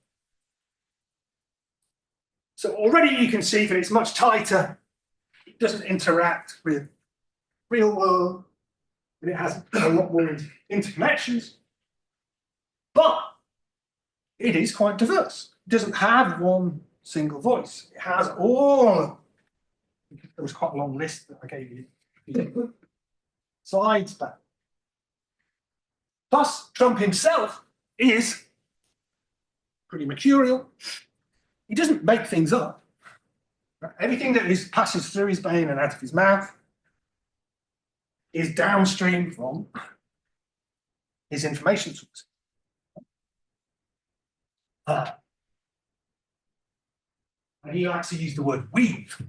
So already you can see that it's much tighter. It doesn't interact with real world, and it has a lot more interconnections. But it is quite diverse. It doesn't have one single voice. It has all. There was quite a long list that I gave you slides back. Plus, Trump himself is pretty mercurial. He doesn't make things up. Everything that passes through his brain and out of his mouth is downstream from his information source. And he likes to use the word weave.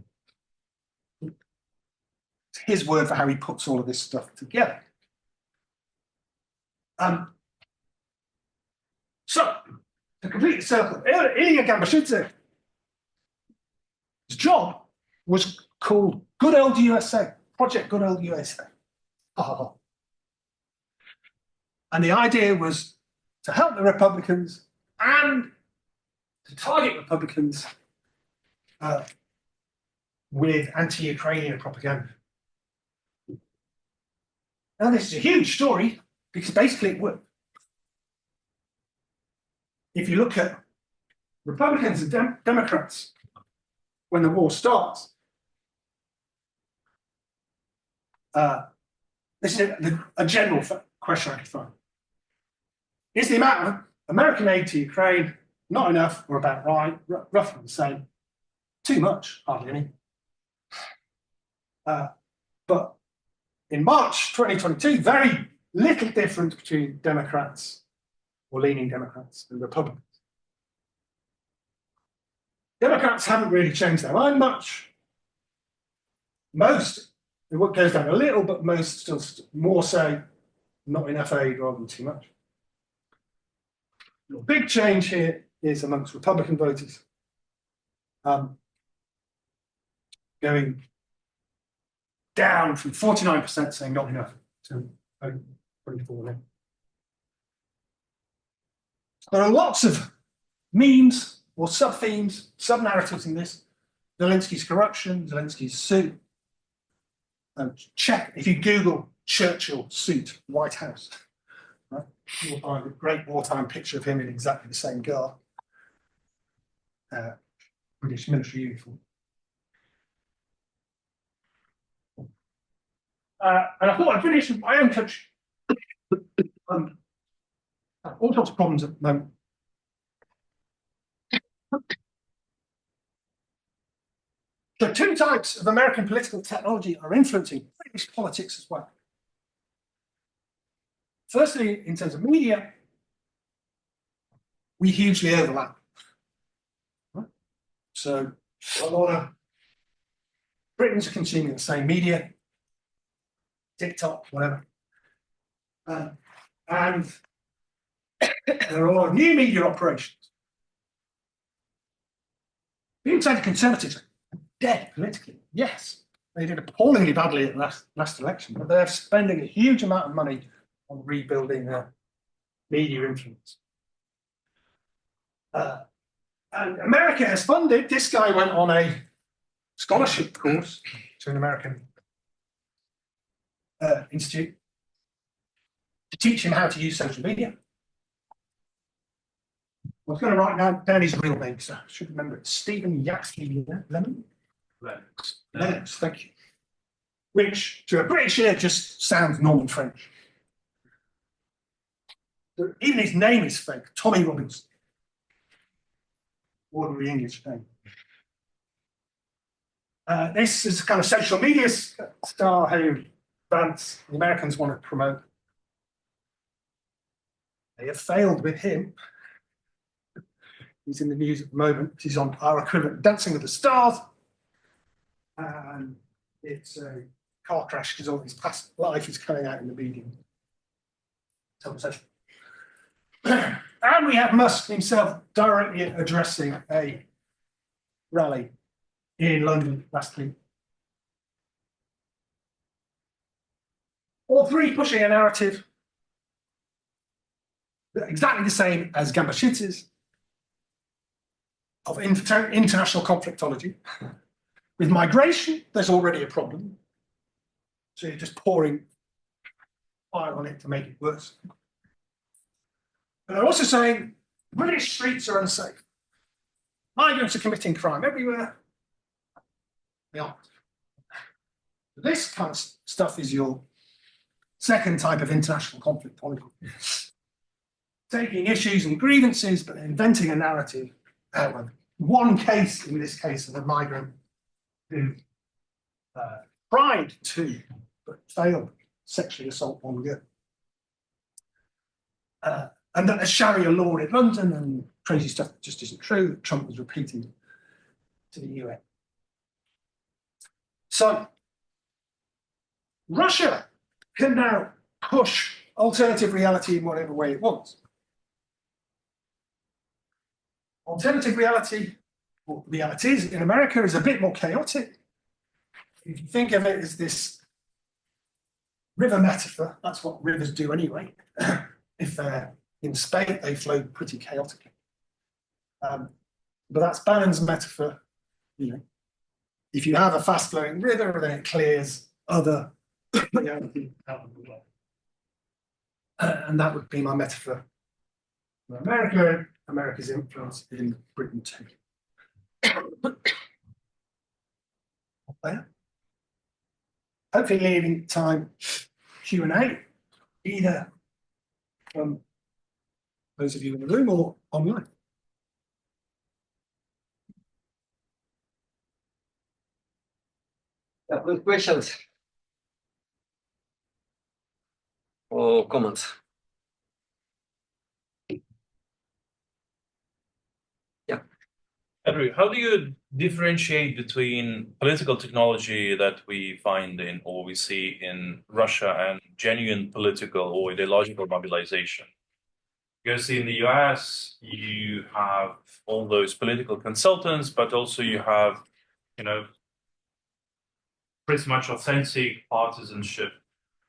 It's his word for how he puts all of this stuff together. So, to complete the circle, Ilya Gambashidze, his job was called Good Old USA, Project Good Old USA. Oh. And the idea was to help the Republicans and to target Republicans with anti-Ukrainian propaganda. Now, this is a huge story because basically it worked. If you look at Republicans and Democrats when the war starts, this is a general question I could find. Is the amount of American aid to Ukraine not enough or about right, roughly the same? Too much, hardly any. But in March 2022, very little difference between Democrats or leaning Democrats and Republicans. Democrats haven't really changed their mind much. Most, it goes down a little, but most still more so not enough aid rather than too much. The big change here is amongst Republican voters, going down from 49% saying not enough to 24% now. There are lots of memes or sub-themes, sub-narratives in this. Zelensky's corruption, Zelensky's suit. Check, if you Google Churchill suit, White House, right, you'll find a great wartime picture of him in exactly the same garb. British military uniform. And I thought I'd finish with my own country. All sorts of problems at the moment. So two types of American political technology are influencing British politics as well. Firstly, in terms of media, we hugely overlap. So a lot of Britons are consuming the same media, TikTok, whatever. And there are a lot of new media operations. People say the Conservatives are dead politically. Yes, they did appallingly badly at the last election, but they're spending a huge amount of money on rebuilding their media influence. And America has funded, this guy went on a scholarship course to an American Institute to teach him how to use social media. I was going to write down his real name, so I should remember it. Stephen Yaxley Lennox, thank you. Which, to a British ear, just sounds Norman French. So even his name is fake, Tommy Robinson. Ordinary English name. This is a kind of social media star who the Americans want to promote. They have failed with him. He's in the news at the moment. He's on our equivalent, Dancing with the Stars. And it's a car crash because all his past life is coming out in the media. And we have Musk himself directly addressing a rally in London last week. All three pushing a narrative exactly the same as Gambashit's of international conflictology. With migration, there's already a problem. So you're just pouring fire on it to make it worse. But they're also saying British streets are unsafe. Migrants are committing crime everywhere. They aren't. This kind of stuff is your second type of international conflictology. Taking issues and grievances, but inventing a narrative out of one case, in this case, of a migrant who tried to, but failed, sexually assault one girl. And that there's Sharia law in London and crazy stuff that just isn't true, that Trump was repeating to the UN. So Russia can now push alternative reality in whatever way it wants. Alternative reality, or realities in America, is a bit more chaotic. If you think of it as this river metaphor, that's what rivers do anyway. If they're in spate, they flow pretty chaotically. But that's Bannon's metaphor. You know, if you have a fast-flowing river, then it clears other reality out of the way. And that would be my metaphor for America, America's influence in Britain too. Hopefully leaving time Q&A, either from those of you in the room or online. With questions or comments? Yeah. Andrew, how do you differentiate between political technology that we find in or we see in Russia and genuine political or ideological mobilization? Because in the US, you have all those political consultants, but also you have, you know, pretty much authentic partisanship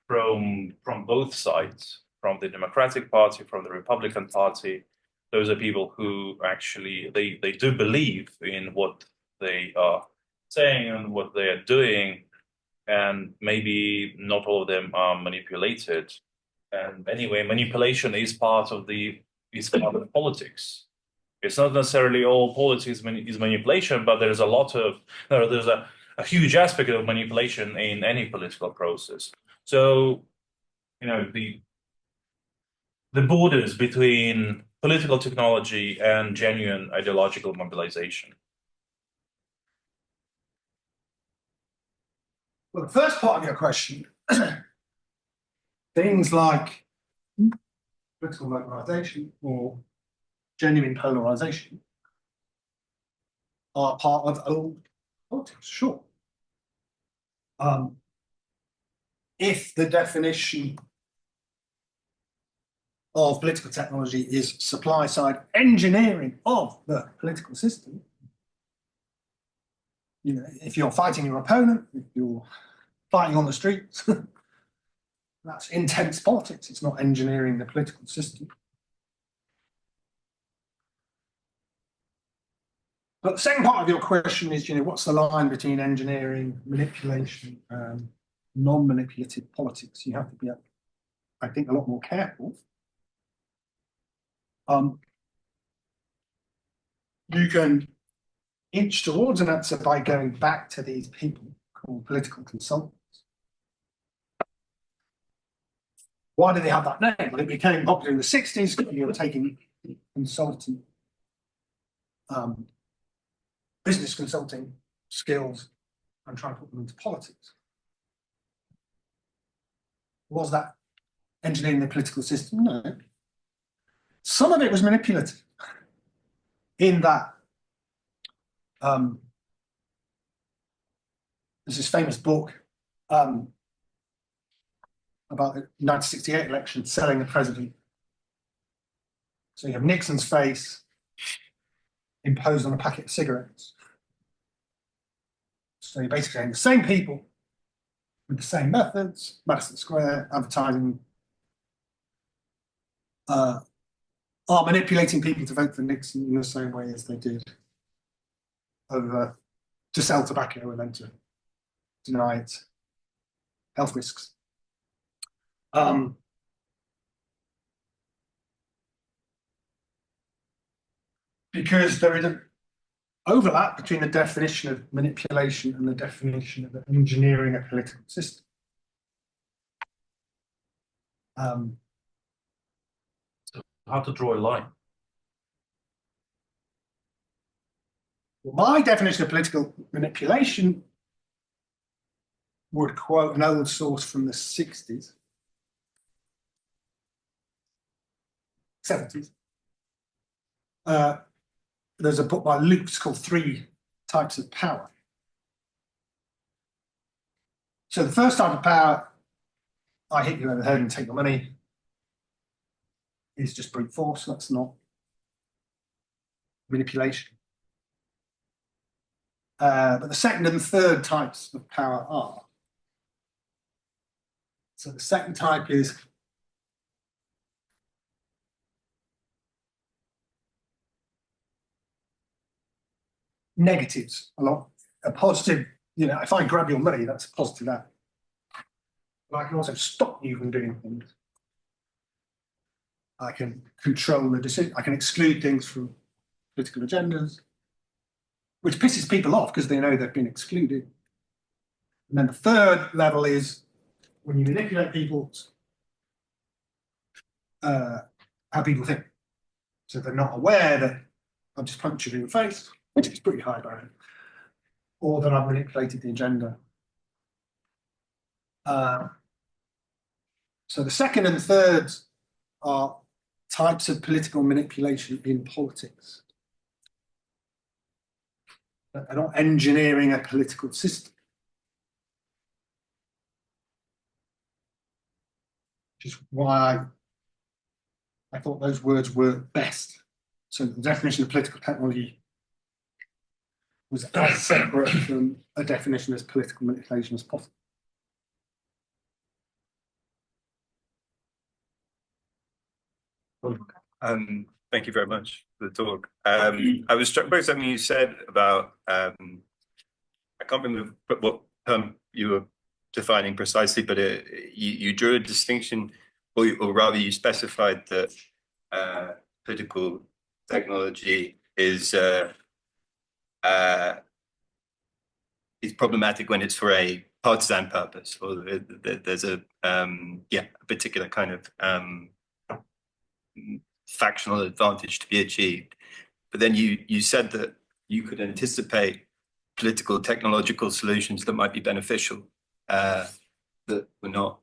from both sides, from the Democratic Party, from the Republican Party. Those are people who actually, they do believe in what they are saying and what they are doing, and maybe not all of them are manipulated. And anyway, manipulation is part of politics. It's not necessarily all politics is manipulation, but there's a lot of, there's a huge aspect of manipulation in any political process. So, you know, the borders between political technology and genuine ideological mobilization. Well, the first part of your question, things like political mobilization or genuine polarization are part of old politics, sure. If the definition of political technology is supply-side engineering of the political system, you know, if you're fighting your opponent, if you're fighting on the streets, that's intense politics. It's not engineering the political system. But the second part of your question is, you know, what's the line between engineering, manipulation, non-manipulative politics, you have to be, I think, a lot more careful. You can inch towards an answer by going back to these people called political consultants. Why do they have that name? Well, it became popular in the 60s because you were taking consultant, business consulting skills and trying to put them into politics. Was that engineering the political system? No. Some of it was manipulative in that there's this famous book about the 1968 election, Selling the President. So you have Nixon's face imposed on a packet of cigarettes. So you're basically saying the same people with the same methods, Madison Square, advertising, are manipulating people to vote for Nixon in the same way as they did over to sell tobacco and then to deny its health risks. Because there is an overlap between the definition of manipulation and the definition of engineering a political system. How to draw a line? Well, my definition of political manipulation would quote an old source from the 60s, 70s. There's a book by Luke's called 3 Types of Power. So the first type of power, I hit you over the head and take your money, is just brute force. That's not manipulation. But the second and third types of power are. So the second type is negatives. A positive, if I grab your money, that's a positive act. But I can also stop you from doing things. I can control the decision. I can exclude things from political agendas, which pisses people off because they know they've been excluded. And then the third level is when you manipulate people, how people think. So they're not aware that I've just punched you in the face, which is pretty high barrier, or that I've manipulated the agenda. So the second and third are types of political manipulation in politics. They're not engineering a political system. Which is why I thought those words work best. So the definition of political technology was as separate from a definition as political manipulation as possible. Thank you very much for the talk. I was struck by something you said about, I can't remember what term you were defining precisely, but you drew a distinction, or rather you specified that political technology is problematic when it's for a partisan purpose, or there's a particular kind of factional advantage to be achieved. But then you said that you could anticipate political technological solutions that might be beneficial, that were not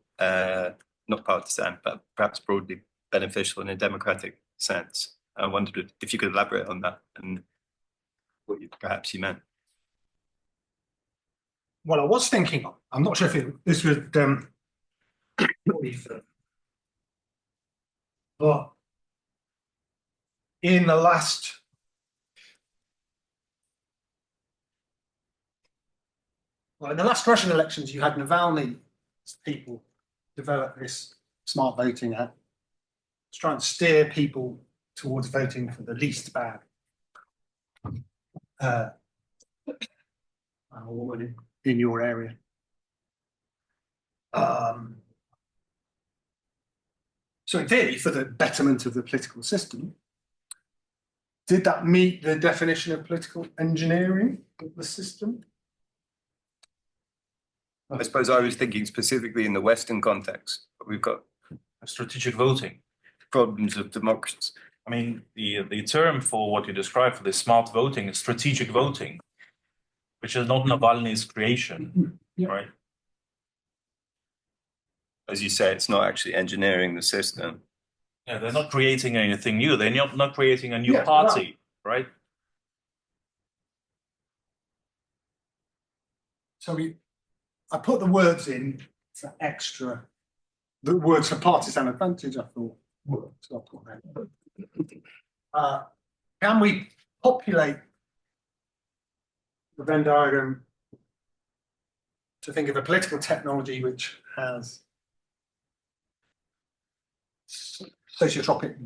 partisan, but perhaps broadly beneficial in a democratic sense. I wondered if you could elaborate on that and what perhaps you meant. Well, I was thinking, I'm not sure if this was but in the last Russian elections, you had Navalny people develop this smart voting app to try and steer people towards voting for the least bad woman in your area. So in theory, for the betterment of the political system, did that meet the definition of political engineering of the system? I suppose I was thinking specifically in the Western context, but we've got Strategic voting. problems of democracy. I mean, the term for what you described for the smart voting is strategic voting, which is not Navalny's creation, Yeah. right? As you say, it's not actually engineering the system. Yeah, they're not creating anything new. They're not creating a new Yeah, party, right? So I put the words in for extra. The words for partisan advantage, I thought worked. So I'll put that. Can we populate the Venn diagram to think of a political technology which has sociotropic,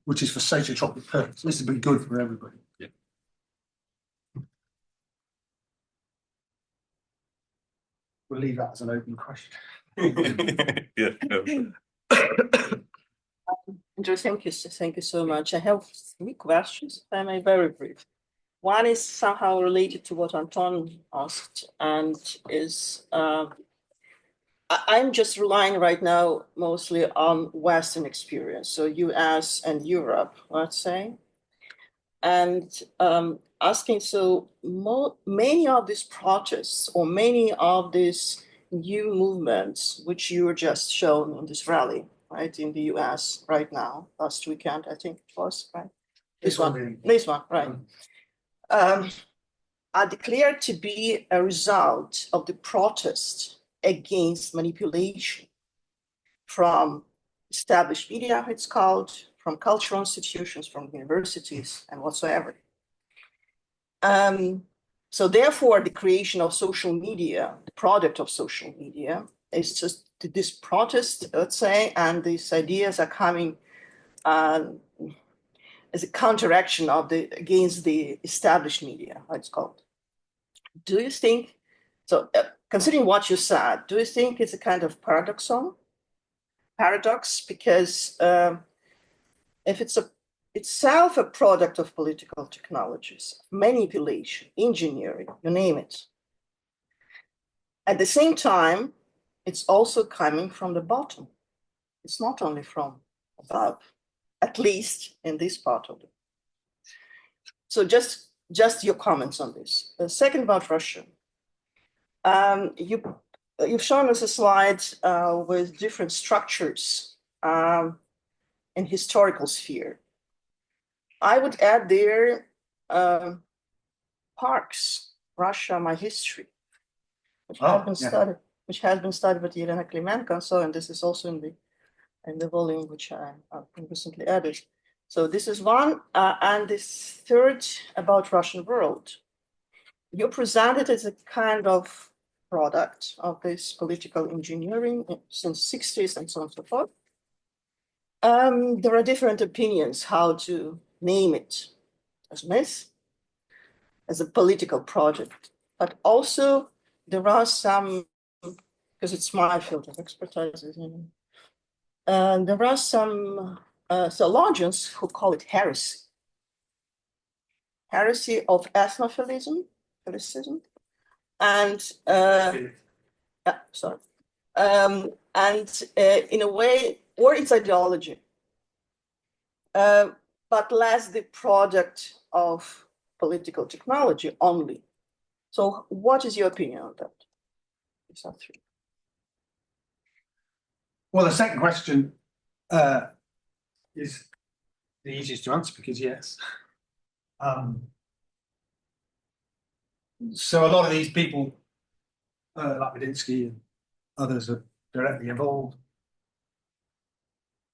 which is for sociotropic purpose? This would be good for everybody. Yeah. We'll leave that as an open question. Yeah. No. Andrew, thank you so much. I have 3 questions, if I may, very brief. One is somehow related to what Anton asked, and is I'm just relying right now mostly on Western experience, so US and Europe, let's say, and asking, so many of these protests or many of these new movements, which you were just shown in this rally, right, in the US right now, last weekend, I think it was, right? This one, right. Are declared to be a result of the protest against manipulation from established media, it's called, from cultural institutions, from universities, and whatsoever. So therefore, the creation of social media, the product of social media, is just this protest, let's say, and these ideas are coming as a counteraction of against the established media, how it's called. Do you think, so considering what you said, do you think it's a kind of paradox? Because if it's itself a product of political technologies, manipulation, engineering, you name it. At the same time, it's also coming from the bottom. It's not only from above, at least in this part of it. So just your comments on this. Second, about Russia. You've shown us a slide with different structures in historical sphere. I would add there parks, Russia, my history, which has been studied by Elena Klimenko and so, and this is also in the volume which I recently added. So this is one, and this third about Russian world. You present it as a kind of product of this political engineering since 60s and so on and so forth. There are different opinions how to name it as myth, as a political project, but also there are some, because it's my field of expertise, and there are some theologians who call it heresy of ethnophilicism, and in a way, or it's ideology, but less the product of political technology only. So what is your opinion on that? These are 3. Well, the second question is the easiest to answer because yes. So a lot of these people, like Medinsky and others, are directly involved.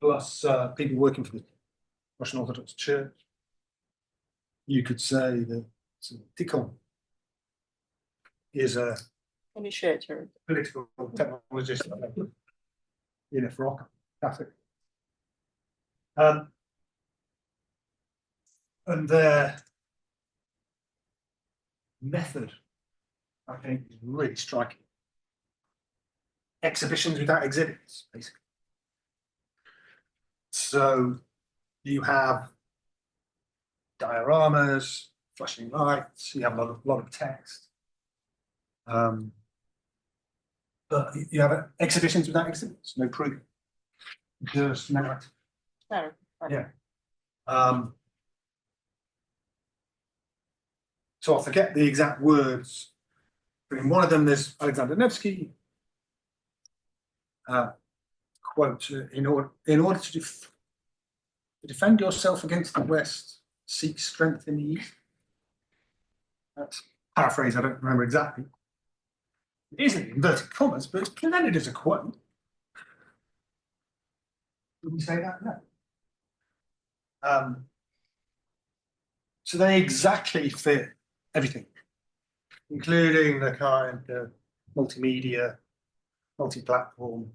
Plus, people working for the Russian Orthodox Church. You could say that Etkind is a initiator, political technologist in a frock, Catholic. And their method, I think, is really striking. exhibitions without exhibits, basically. So you have dioramas, flashing lights, you have a lot of text. But you have exhibitions without exhibits, no proof, just narrative. No, Yeah. So I forget the exact words, but in one of them there's Alexander Nevsky quote, in order to defend yourself against the West, seek strength in the East. That's paraphrase, I don't remember exactly. It isn't inverted commas, but it's presented as a quote. Would we say that? No. So they exactly fit everything, including the kind of multimedia, multi-platform,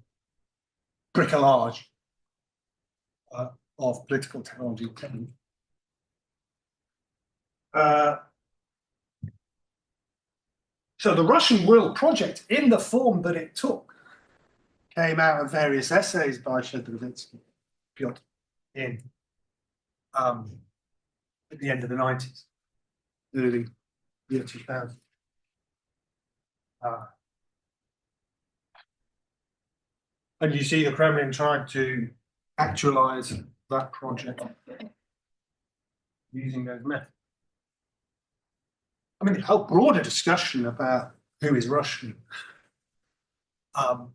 bricolage of political technology. So the Russian World Project, in the form that it took, came out of various essays by Shedrovitsky, Piotr, in at the end of the 90s, early year 2000. And you see the Kremlin trying to actualize that project using those methods. I mean, the whole broader discussion about who is Russian. I'm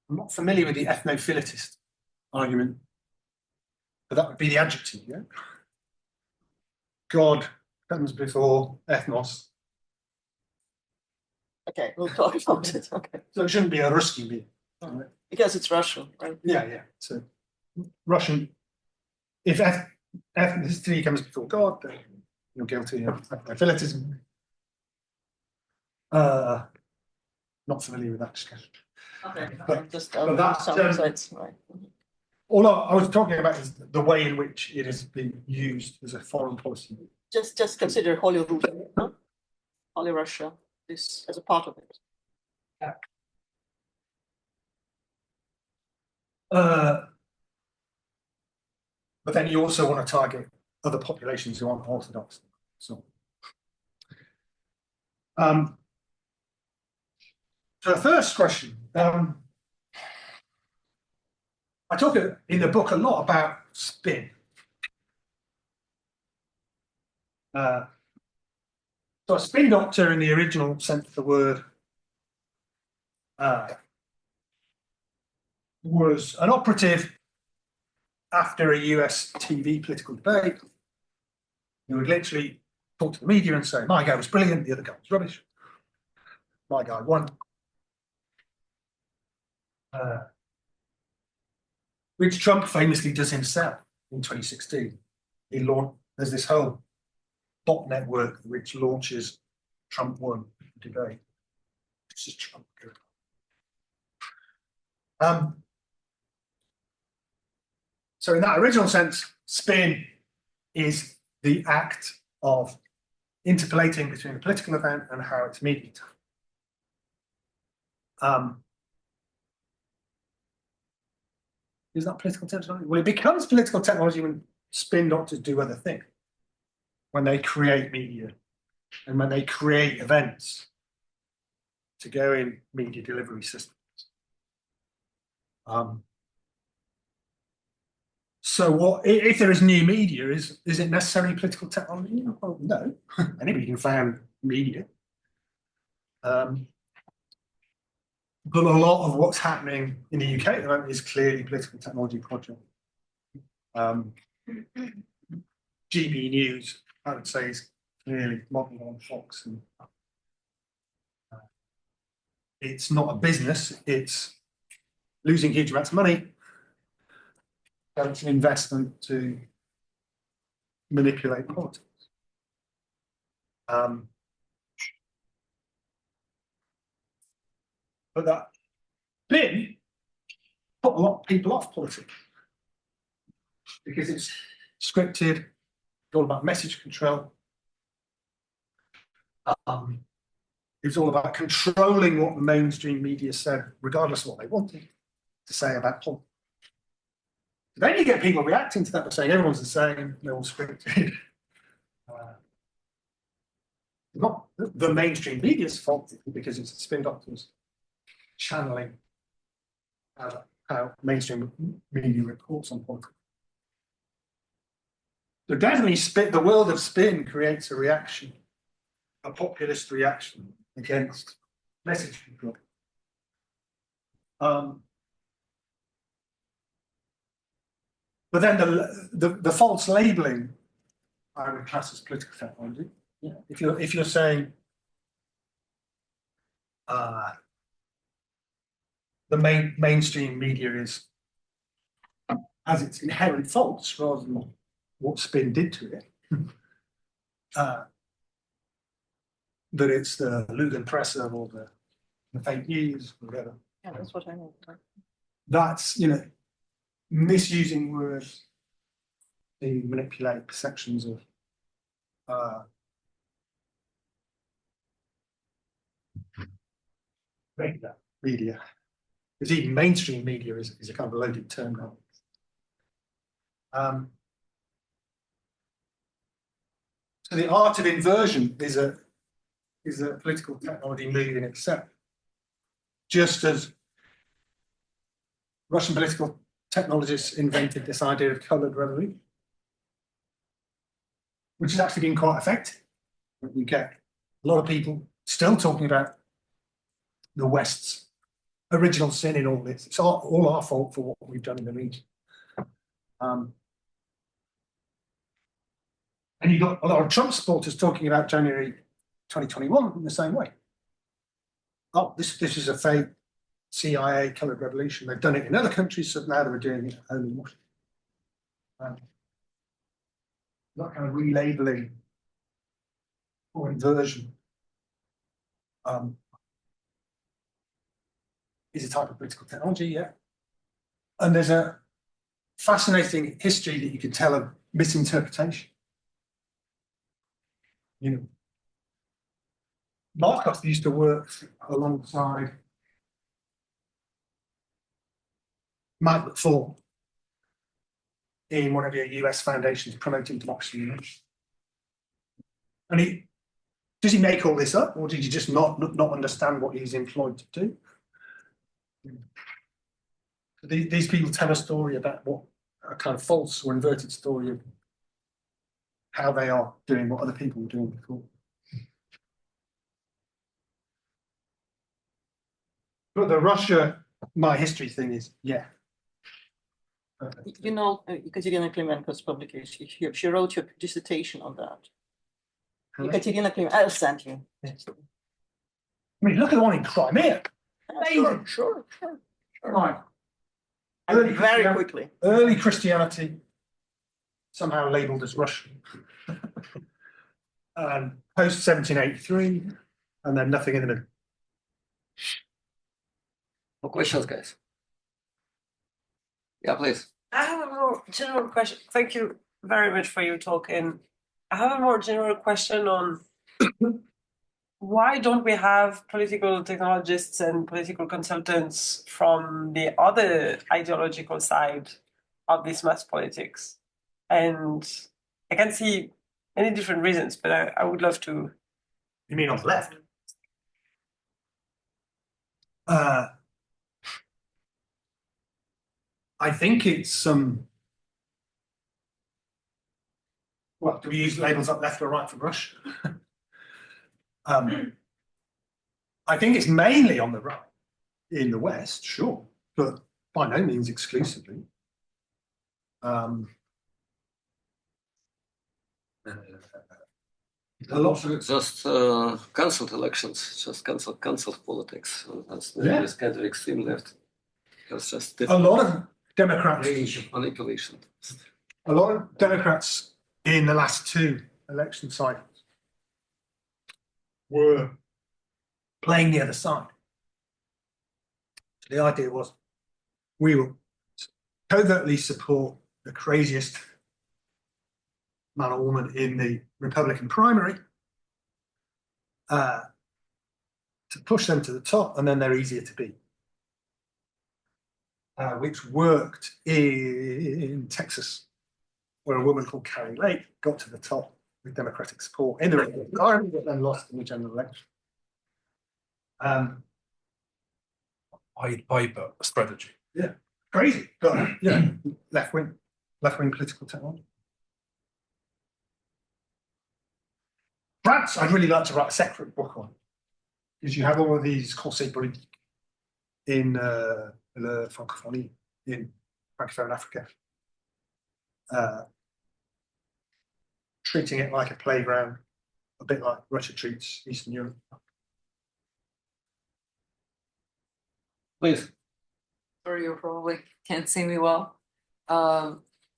not familiar with the ethnophilicist argument, but that would be the adjective, yeah? God comes before ethnos. okay, we'll talk about it. Okay, So it shouldn't be a Ruski beer. Right? because it's Russian, right? Yeah. So Russian, if ethnicity comes before God, then you're guilty of ethnophilitism. Not familiar with that discussion. Okay, But- just but that, some sites, right? All I was talking about is the way in which it has been used as a foreign policy. Just consider Holy Russia, huh? Holy Russia, this as a part of it. But then you also want to target other populations who aren't Orthodox. So, so the first question, I talk in the book a lot about spin. So a spin doctor in the original sense of the word was an operative after a US TV political debate. He would literally talk to the media and say, my guy was brilliant, the other guy was rubbish. My guy won. Which Trump famously does himself in 2016. There's this whole bot network which launches Trump won debate. This is Trump good. So in that original sense, spin is the act of interpolating between a political event and how it's mediated. Is that political technology? Well, it becomes political technology when spin doctors do other things. When they create media and when they create events to go in media delivery systems. So what if there is new media, is it necessarily political technology? Well, no, anybody can found media. But a lot of what's happening in the UK at the moment is clearly political technology project. GB News, I would say, is clearly modeled on Fox. And, it's not a business, it's losing huge amounts of money. So it's an investment to manipulate politics. But that spin put a lot of people off politics because it's scripted, all about message control. It was all about controlling what the mainstream media said, regardless of what they wanted to say about politics. Then you get people reacting to that by saying everyone's the same, they're all scripted. Not the mainstream media's fault, because it's spin doctors channeling how mainstream media reports on politics. So definitely the world of spin creates a reaction, a populist reaction against message control. But then the false labeling, I would class as political technology. Yeah. If you're saying the mainstream media has its inherent faults rather than what spin did to it, that it's the Lügenpresse or the fake news, or whatever. Yeah, that's what I mean. That's, misusing words to manipulate perceptions of regular media. Because even mainstream media is a kind of a loaded term now. So the art of inversion is a political technology move in itself. Just as Russian political technologists invented this idea of coloured revolution, which has actually been quite effective. We get a lot of people still talking about the West's original sin in all this. It's all our fault for what we've done in the region. And you've got a lot of Trump supporters talking about January 2021 in the same way. Oh, this is a fake CIA coloured revolution. They've done it in other countries, so now they're doing it only in Washington. That kind of relabeling or inversion is a type of political technology, yeah. And there's a fascinating history that you can tell of misinterpretation. Markov used to work alongside Mike McFaul in one of the US foundations promoting democracy. And does he make all this up, or did he just not understand what he's employed to do? These people tell a story about what a kind of false or inverted story of how they are doing what other people were doing before. But the Russia, my history thing is, yeah. Ekaterina Klimenko's publication, she wrote your dissertation on that. Ekaterina Klimenko, I'll send you. I mean, look at the one in Crimea. Sure. Right. Very quickly. Early Christianity, somehow labelled as Russian. Post 1783, and then nothing in the middle. No questions, guys? Yeah, please. I have a more general question. Thank you very much for your talk. And I have a more general question on why don't we have political technologists and political consultants from the other ideological side of this mass politics? And I can see many different reasons, but I would love to. You mean on the left? I think it's well, do we use labels like left or right for Russia? I think it's mainly on the right in the West, sure, but by no means exclusively. A lot of just cancelled elections, just cancelled politics. That's this kind of extreme left. It's just a lot of Democrats range of manipulation. A lot of Democrats in the last two election cycles were playing the other side. The idea was we will covertly support the craziest man or woman in the Republican primary, to push them to the top, and then they're easier to beat. Which worked in Texas, where a woman called Carrie Lake got to the top with Democratic support in the environment, but then lost in the general election. Pied Piper strategy. Yeah, crazy, but yeah, left wing political technology. France, I'd really like to write a separate book on, because you have all of these conseils politiques in the francophonie, in Francophone Africa, treating it like a playground, a bit like Russia treats Eastern Europe. Please. Sorry, you probably can't see me well.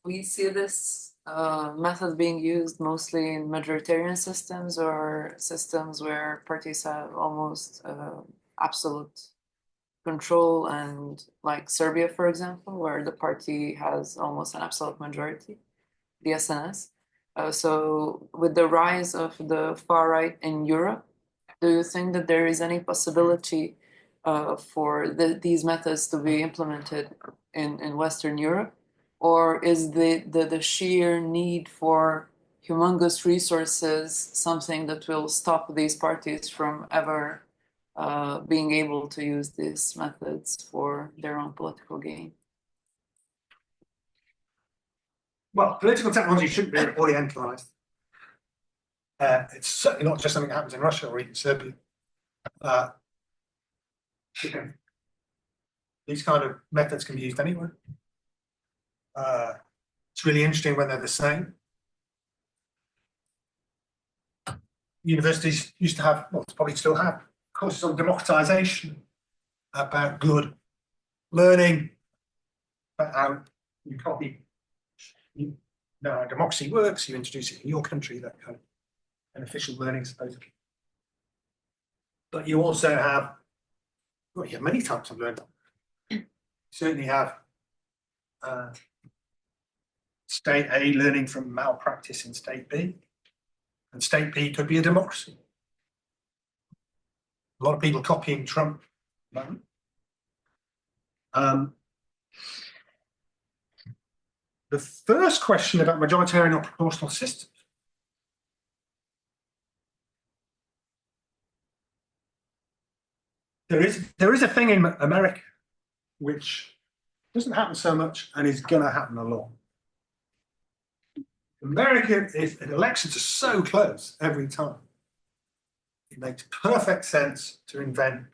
We see this method being used mostly in majoritarian systems or systems where parties have almost absolute control, and like Serbia, for example, where the party has almost an absolute majority, the SNS. So with the rise of the far right in Europe, do you think that there is any possibility for these methods to be implemented in Western Europe? Or is the sheer need for humongous resources something that will stop these parties from ever being able to use these methods for their own political gain? Well, political technology shouldn't be orientalized. It's certainly not just something that happens in Russia or even Serbia. These kind of methods can be used anywhere. It's really interesting when they're the same. Universities used to have, well, probably still have, courses on democratization, about good learning, about how you copy, you know how democracy works, you introduce it in your country, that kind of beneficial learning, supposedly. But you also have, well, you have many types of learning. You certainly have state A learning from malpractice in state B, and state B could be a democracy. A lot of people copying Trump. The first question about majoritarian or proportional systems. There is a thing in America which doesn't happen so much and is going to happen a lot. America, if elections are so close every time, it makes perfect sense to invent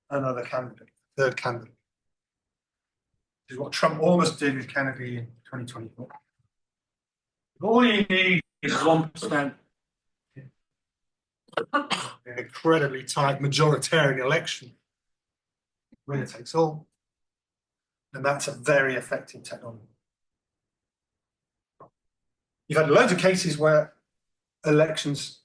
another candidate, third candidate. This is what Trump almost did with Kennedy in 2024. All you need is 1%. An incredibly tight majoritarian election, winner takes all, and that's a very effective technology. You've had loads of cases where elections,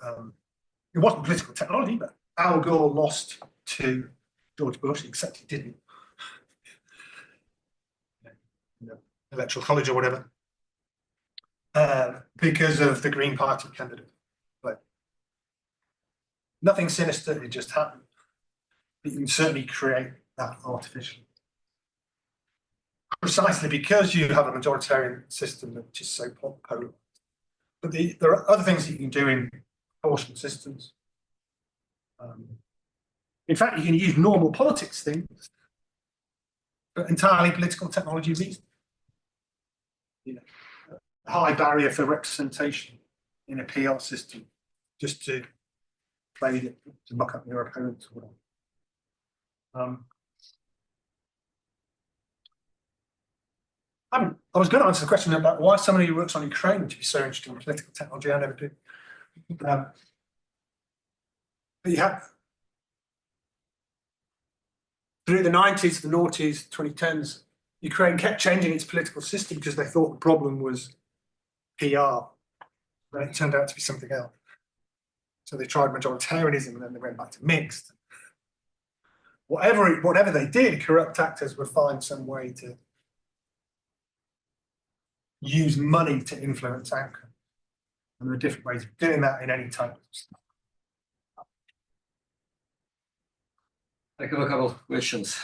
it wasn't political technology, but Al Gore lost to George Bush, except he didn't. Electoral college or whatever, because of the Green Party candidate. But nothing sinister, it just happened. But you can certainly create that artificially. Precisely because you have a majoritarian system which is so polarized. But there are other things that you can do in proportional systems. In fact, you can use normal politics things, but entirely political technology reasons. You know, a high barrier for representation in a PR system, just to play it, to muck up your opponents or whatever. I was going to answer the question about why somebody who works on Ukraine would be so interested in political technology. I never do. But you have, through the 90s, the noughties, 2010s, Ukraine kept changing its political system because they thought the problem was PR. But it turned out to be something else. So they tried majoritarianism and then they went back to mixed. Whatever they did, corrupt actors would find some way to use money to influence outcomes. And there are different ways of doing that in any type of system. I have a couple of questions.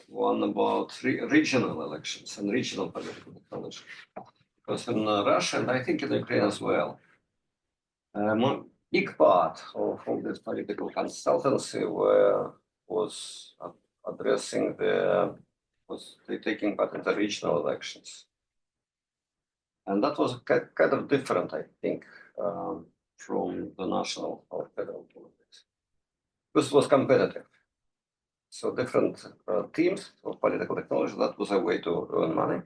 One about regional elections and regional political technology. Because in Russia, and I think in Ukraine as well, a big part of this political consultancy was addressing was taking part in the regional elections. And that was kind of different, I think, from the national or federal politics. This was competitive. So different teams of political technology, that was a way to earn money.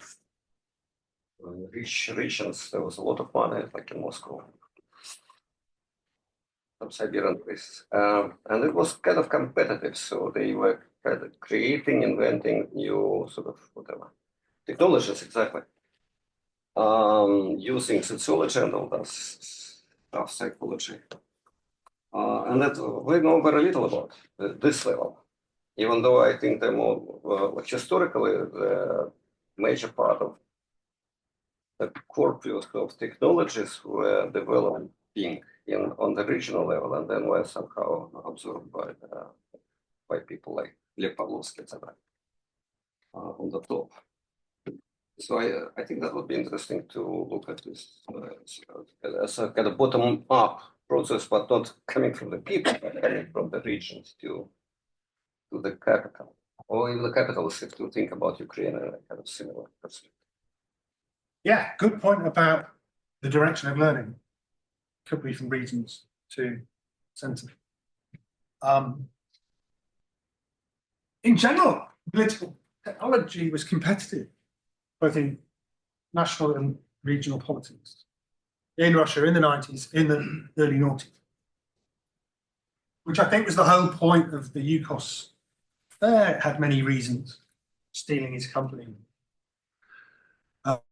Rich regions, there was a lot of money, like in Moscow, some Siberian places. And it was kind of competitive. So they were kind of creating, inventing new sort of whatever technologies, exactly. Using sociology and all that stuff, psychology. And that we know very little about this level. Even though I think the more historically, the major part of the corpus of technologies were developing on the regional level and then were somehow absorbed by people like Lev Pavlovsky, etc. On the top. So I think that would be interesting to look at this as a kind of bottom-up process, but not coming from the people, but coming from the regions to the capital, or even the capitals if to think about Ukraine in a kind of similar perspective. Yeah, good point about the direction of learning. Could be from regions to centre. In general, political technology was competitive, both in national and regional politics. In Russia, in the 90s, in the early noughties, which I think was the whole point of the UKOS. It had many reasons, stealing his company. But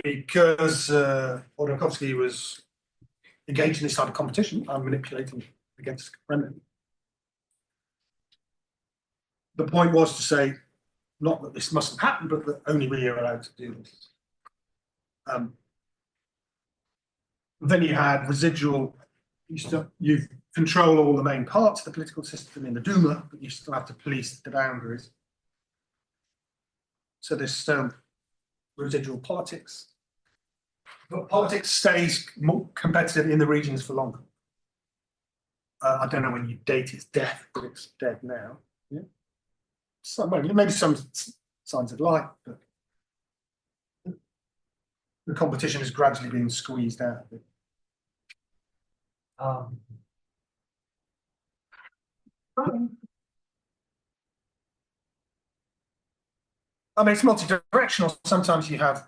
because Ordokovsky was engaged in this type of competition and manipulating against Kremlin, the point was to say, not that this mustn't happen, but that only we are allowed to do this. Then you had residual, you control all the main parts of the political system in the Duma, but you still have to police the boundaries. So there's residual politics. But politics stays more competitive in the regions for longer. I don't know when you date its death, but it's dead now. Yeah. So maybe some signs of life, but the competition is gradually being squeezed out of it. I mean, it's multi-directional. Sometimes you have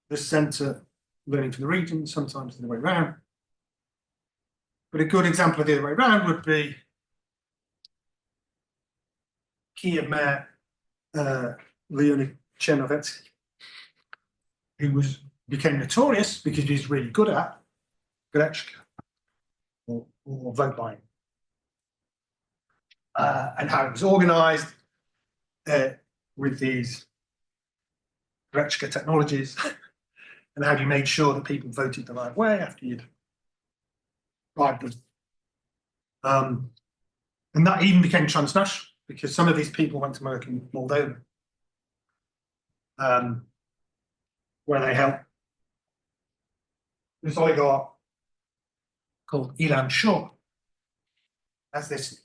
the centre learning from the region, sometimes the other way around. But a good example of the other way around would be Kiev Mayor Leonid Chernovetsky, who became notorious because he's really good at Grechka or vote buying. And how it was organised with these Grechka technologies and how you made sure that people voted the right way after you'd bribed them. And that even became transnational because some of these people went to work in Moldova, where they helped this oligarch called Ilan Shaw has this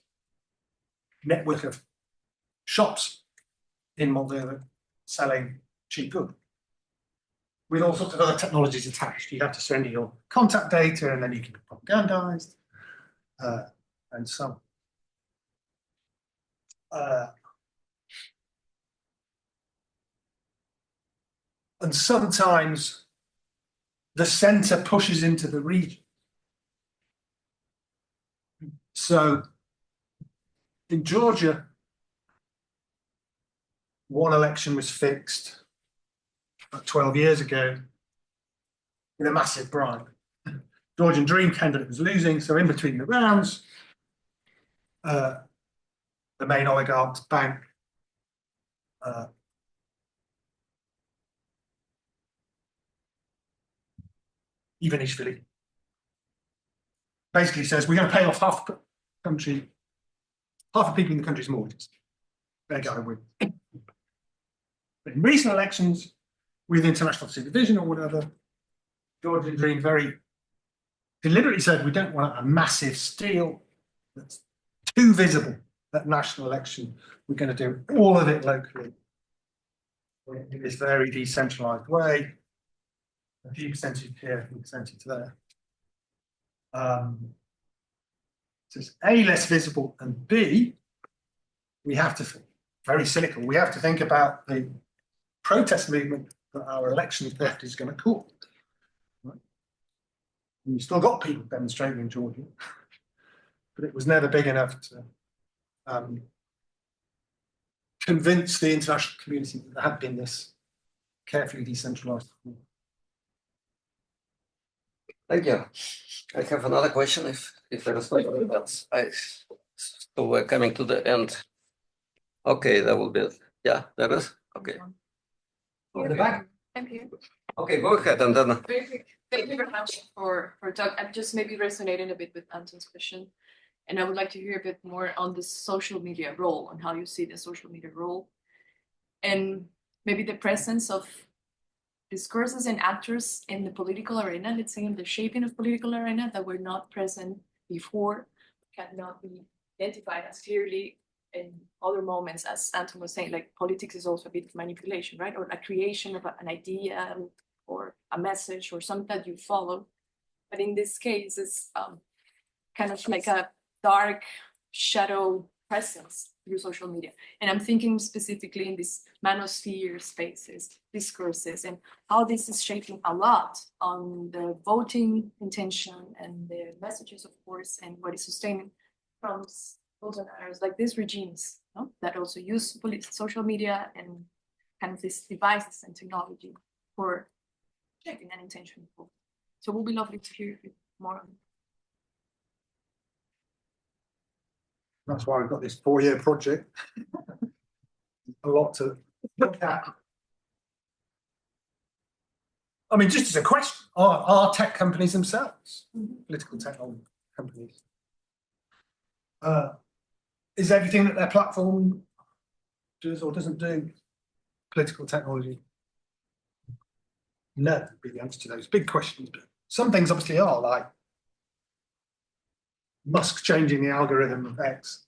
network of shops in Moldova selling cheap goods with all sorts of other technologies attached. You have to send your contact data and then you can be propagandized and so on. And sometimes the center pushes into the region. So in Georgia, one election was fixed about 12 years ago with a massive bribe. Georgian Dream candidate was losing, so in between the rounds, the main oligarch's bank Ivanishvili basically says we're going to pay off half the country, half the people in the country's mortgages. They're going with. But in recent elections, with international supervision or whatever, Georgia Dream very deliberately said we don't want a massive steal that's too visible at national election. We're going to do all of it locally in this very decentralized way. A few percentage here, a few percentage there. So it's A, less visible, and B, we have to, very cynical, we have to think about the protest movement that our election theft is going to cause. Right? And you've still got people demonstrating in Georgia, but it was never big enough to convince the international community that there had been this carefully decentralized. Thank you. I have another question if there is no else. So we're coming to the end. Okay, that will be it. Yeah, there is. Okay. In the back. I'm here. Okay, go ahead and then. Very quick. Thank you very much for talk. I'm just maybe resonating a bit with Anton's question, and I would like to hear a bit more on the social media role and how you see the social media role, and maybe the presence of discourses and actors in the political arena, let's say in the shaping of political arena that were not present before, cannot be identified as clearly in other moments, as Anton was saying, like politics is also a bit of manipulation, right? Or a creation of an idea or a message or something that you follow. But in this case, it's kind of like a dark shadow presence through social media. And I'm thinking specifically in these manosphere spaces, discourses, and how this is shaping a lot on the voting intention and the messages, of course, and what is sustaining from Bolsonaro's, like these regimes, no? That also use social media and kind of these devices and technology for shaping an intention. So it would be lovely to hear a bit more on it. That's why we've got this 4-year project. A lot to look at. I mean, just as a question, are tech companies themselves, political technology companies, is everything that their platform does or doesn't do political technology? No, would be the answer to those big questions. But some things obviously are, like Musk changing the algorithm of X.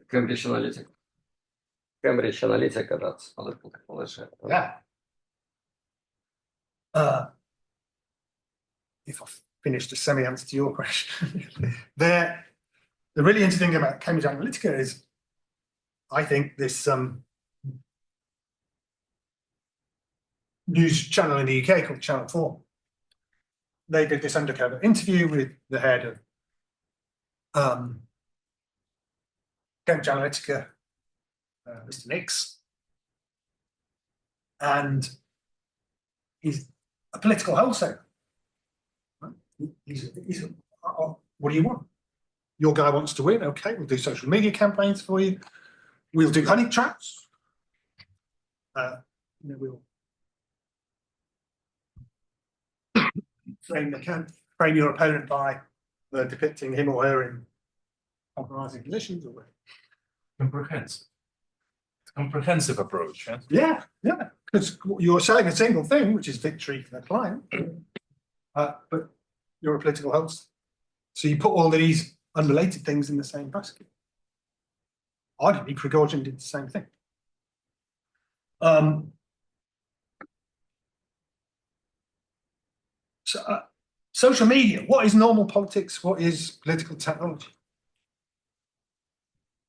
Cambridge Analytica. Cambridge Analytica, that's political technology. Yeah. If I've finished a semi-answer to your question, the really interesting thing about Cambridge Analytica is, I think this news channel in the UK called Channel 4, they did this undercover interview with the head of Cambridge Analytica, Mr. Nix, and he's a political wholesaler. He's what do you want? Your guy wants to win. Okay, we'll do social media campaigns for you. We'll do honey traps. We'll frame your opponent by depicting him or her in compromising positions or whatever. Comprehensive approach. Yeah? Yeah, because you're selling a single thing, which is victory for the client, but you're a political host, so you put all these unrelated things in the same basket. Arguably, Prigozhin did the same thing. Social media. What is normal politics? What is political technology?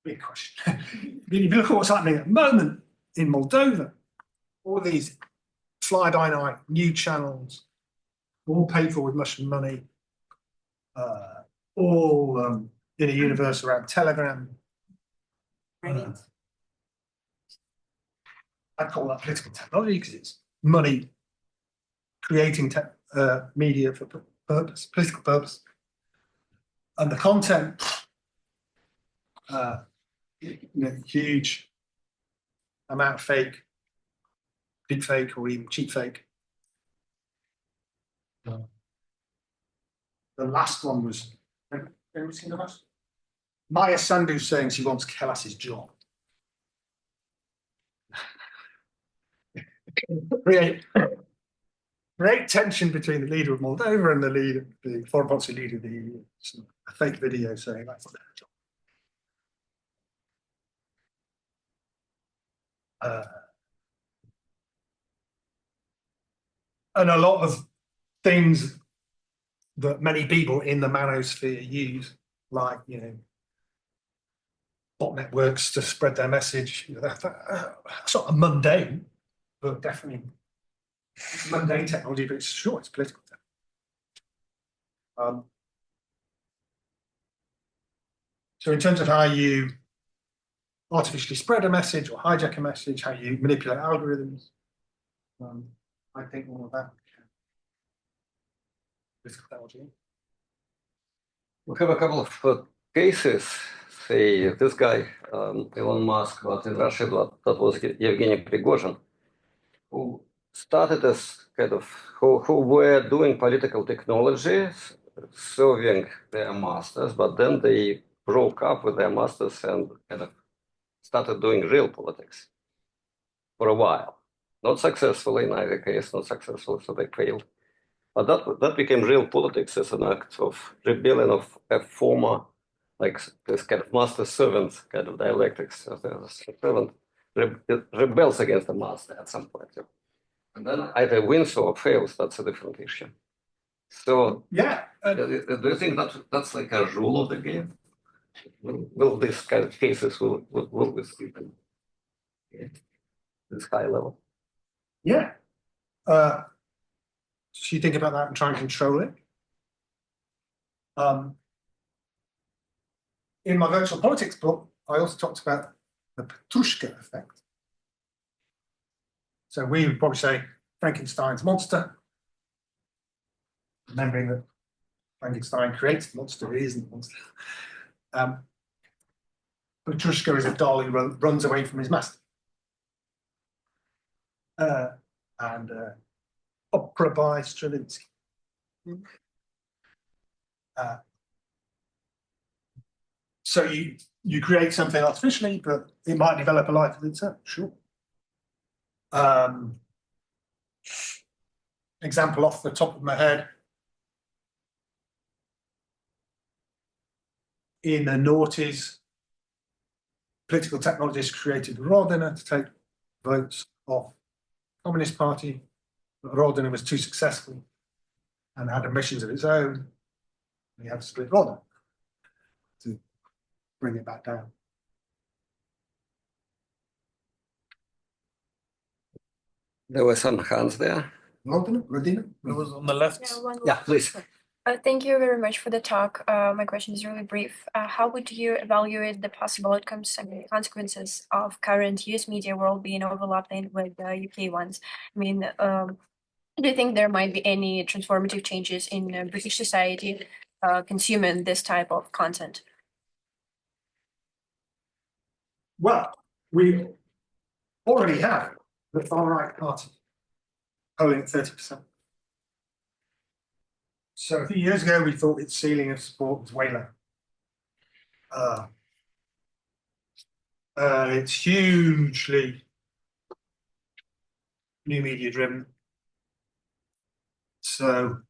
Big question. If you look at what's happening at the moment in Moldova, all these fly-by-night new channels, all paid for with much money, all in a universe around Telegram. I'd call that political technology because it's money creating media for purpose, political purpose, and the content. Huge amount of fake, deep fake, or even cheap fake. The last one was Anyone seen that? Maya Sandu's saying she wants Kellas's job. create tension between the leader of Moldova and the foreign policy leader of the EU. So a fake video saying that's their job. And a lot of things that many people in the manosphere use, like, you know, bot networks to spread their message, you know, that's not a mundane, but definitely mundane technology, but it's sure it's political technology. So in terms of how you artificially spread a message or hijack a message, how you manipulate algorithms, I think all of that is technology. We have a couple of cases. Say this guy, Elon Musk, but in Russia that was Evgeny Prigozhin, who started as kind of who were doing political technology, serving their masters, but then they broke up with their masters and kind of started doing real politics for a while. Not successfully in either case, not successful, so they failed. But that became real politics as an act of rebellion of a former, like this kind of master-servant kind of dialectics. So the servant rebels against the master at some point. And then either wins or fails, that's a different issue. So yeah, do you think that's like a rule of the game? Will these kind of cases will we see them at this high level? Yeah. So you think about that and try and control it. In my virtual politics book, I also talked about the Petrushka effect. So we would probably say Frankenstein's monster, remembering that Frankenstein creates the monster, he isn't the monster. Petrushka is a doll who runs away from his master. And opera by Stravinsky. So you create something artificially, but it might develop a life of its own, sure. Example off the top of my head. In the noughties, political technologists created Rodina to take votes off the Communist Party, but Rodina was too successful and had ambitions of its own. We had to split Rodina to bring it back down. There were some hands there. Rodina? It was on the left. Yeah, please. Thank you very much for the talk. My question is really brief. How would you evaluate the possible outcomes and consequences of current US media world being overlapping with the UK ones? I mean, do you think there might be any transformative changes in British society consuming this type of content? Well, we already have the far-right party polling at 30%. So a few years ago, we thought its ceiling of support was way low. It's hugely new media driven. So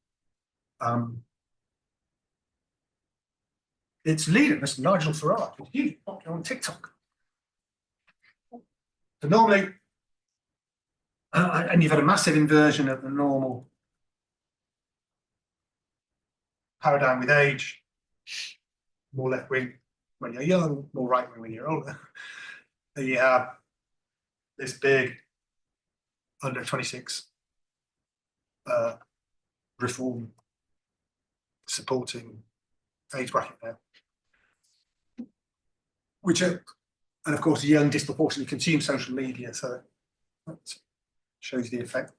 its leader, Mr. Nigel Farage, is hugely popular on TikTok. So normally, and you've had a massive inversion of the normal paradigm with age, more left wing when you're young, more right wing when you're older. Then you have this big under 26 reform supporting age bracket now, which are, and of course, the young disproportionately consume social media, so that shows the effect.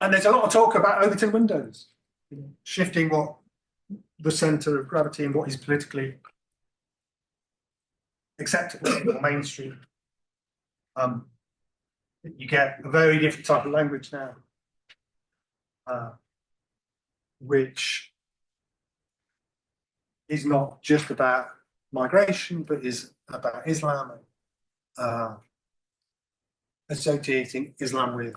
And there's a lot of talk about Overton windows, shifting what the centre of gravity and what is politically acceptable or mainstream. You get a very different type of language now. which is not just about migration, but is about Islam, associating Islam with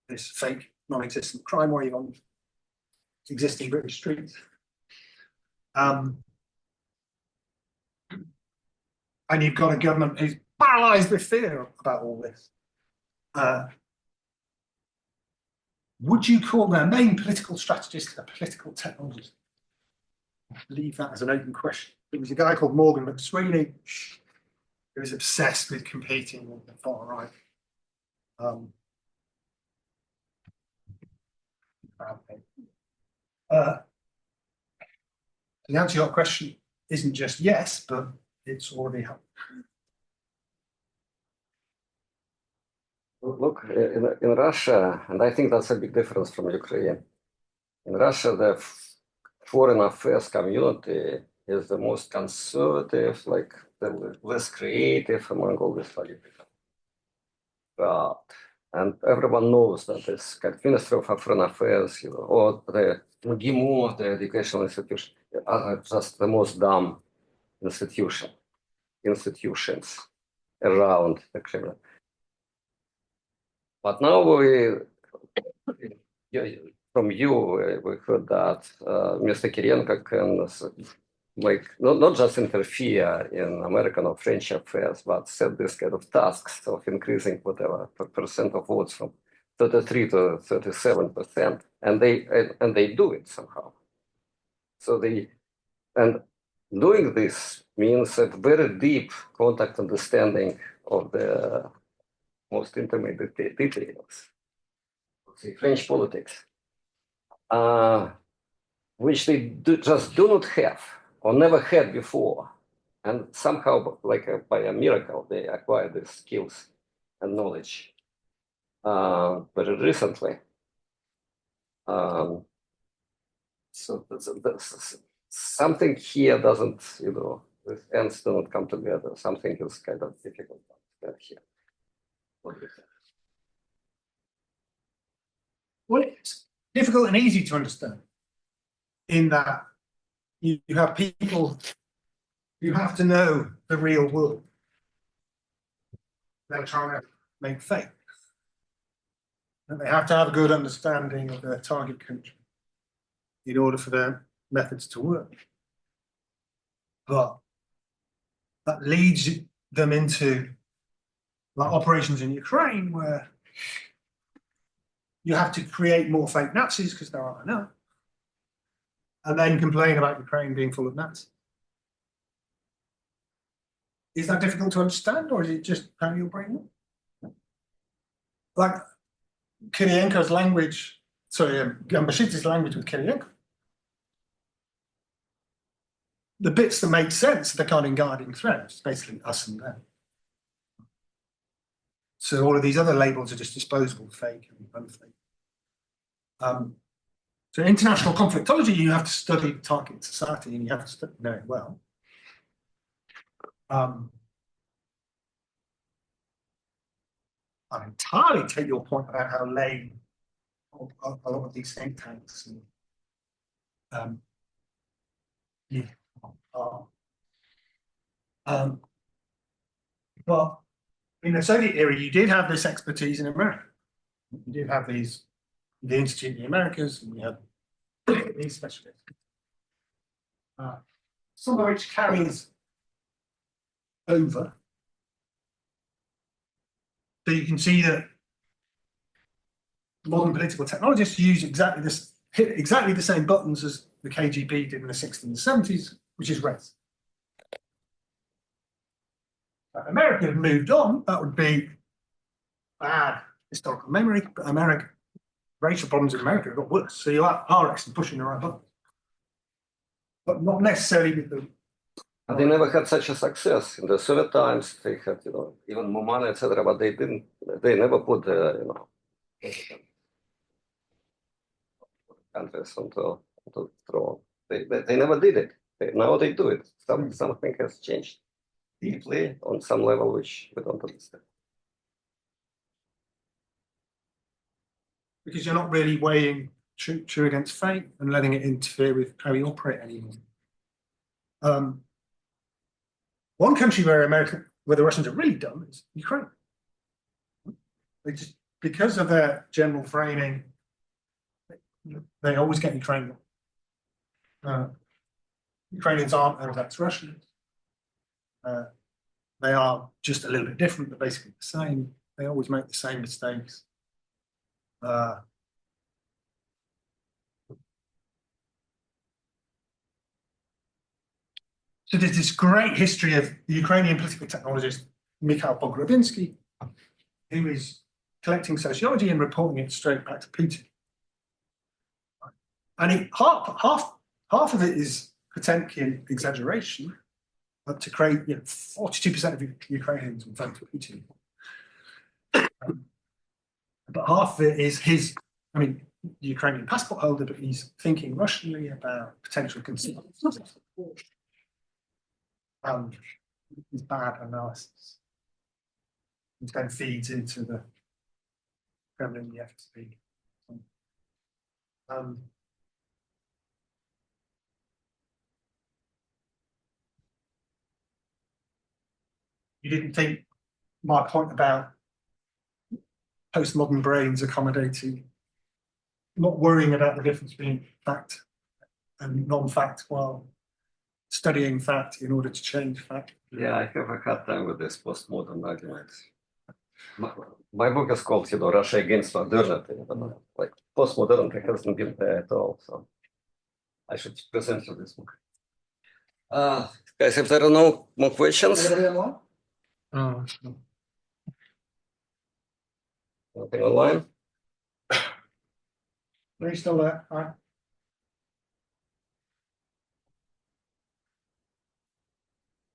this fake non-existent crime wave on existing British streets. And you've got a government who's paralyzed with fear about all this. Would you call their main political strategist a political technologist? Leave that as an open question. There was a guy called Morgan McSweeney who was obsessed with competing with the far right. The answer to your question isn't just yes, but it's already happened. Look, in Russia, and I think that's a big difference from Ukraine. In Russia, the foreign affairs community is the most conservative, like the less creative among all these political. And everyone knows that this kind of Ministry of Foreign Affairs, or the GIMO, the educational institution, are just the most dumb institutions around the Kremlin. But now from you, we heard that Mr. Kirienko can make not just interfere in American or French affairs, but set this kind of tasks of increasing whatever percent of votes from 33 to 37%, and they do it somehow. So doing this means a very deep contact understanding of the most intimate details of the French politics, which they just do not have or never had before. And somehow, like by a miracle, they acquired these skills and knowledge very recently. So something here doesn't, the ends do not come together. Something is kind of difficult here. Well, it's difficult and easy to understand in that you have people who have to know the real world. They're trying to make fake. And they have to have a good understanding of their target country in order for their methods to work. But that leads them into like operations in Ukraine, where you have to create more fake Nazis because there aren't enough, and then complain about Ukraine being full of Nazis. Is that difficult to understand, or is it just how your brain works? Like Kirienko's language, Gambashidze's language with Kirienko. The bits that make sense, the kind of guiding threads, basically us and them. So all of these other labels are just disposable, fake and unfake. So international conflictology, you have to study target society and you have to know it well. I entirely take your point about how lame a lot of these think tanks and but in the Soviet era, you did have this expertise in America. You did have the Institute of the Americas, and you had these specialists. Some of which carries over. So you can see that modern political technologists use hit exactly the same buttons as the KGB did in the 60s and 70s, which is race. If America had moved on, that would be bad historical memory, but racial problems in America have got worse. So you are actually pushing the right button. But not necessarily with the... And they never had such a success. In the Soviet times, they had, even more money, etc., but they never put the, countries onto the throne. They never did it. Now they do it. Something has changed deeply on some level, which we don't understand. because you're not really weighing true against fake and letting it interfere with how you operate anymore. One country where the Russians are really dumb is Ukraine. They just, because of their general framing, they always get Ukraine. Ukrainians aren't Orthodox Russians. They are just a little bit different, but basically the same. They always make the same mistakes. So there's this great history of the Ukrainian political technologist Mikhail Pogrebinsky, who is collecting sociology and reporting it straight back to Putin. And half of it is Potemkin exaggeration, to create 42% of Ukrainians will vote for Putin. But half of it is his, the Ukrainian passport holder, but he's thinking Russianly about potential consequences. His bad analysis, which then feeds into the Kremlin, the FSB. You didn't think my point about postmodern brains accommodating, not worrying about the difference between fact and non-fact while studying fact in order to change fact. Yeah, I have a hard time with this postmodern argument. My book is called, Russia Against Modernity. Like postmodernity hasn't been there at all. So I should present you this book. Guys, if there are no more questions. Nothing online? Are you still there? All right.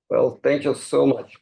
Well, thank you so much.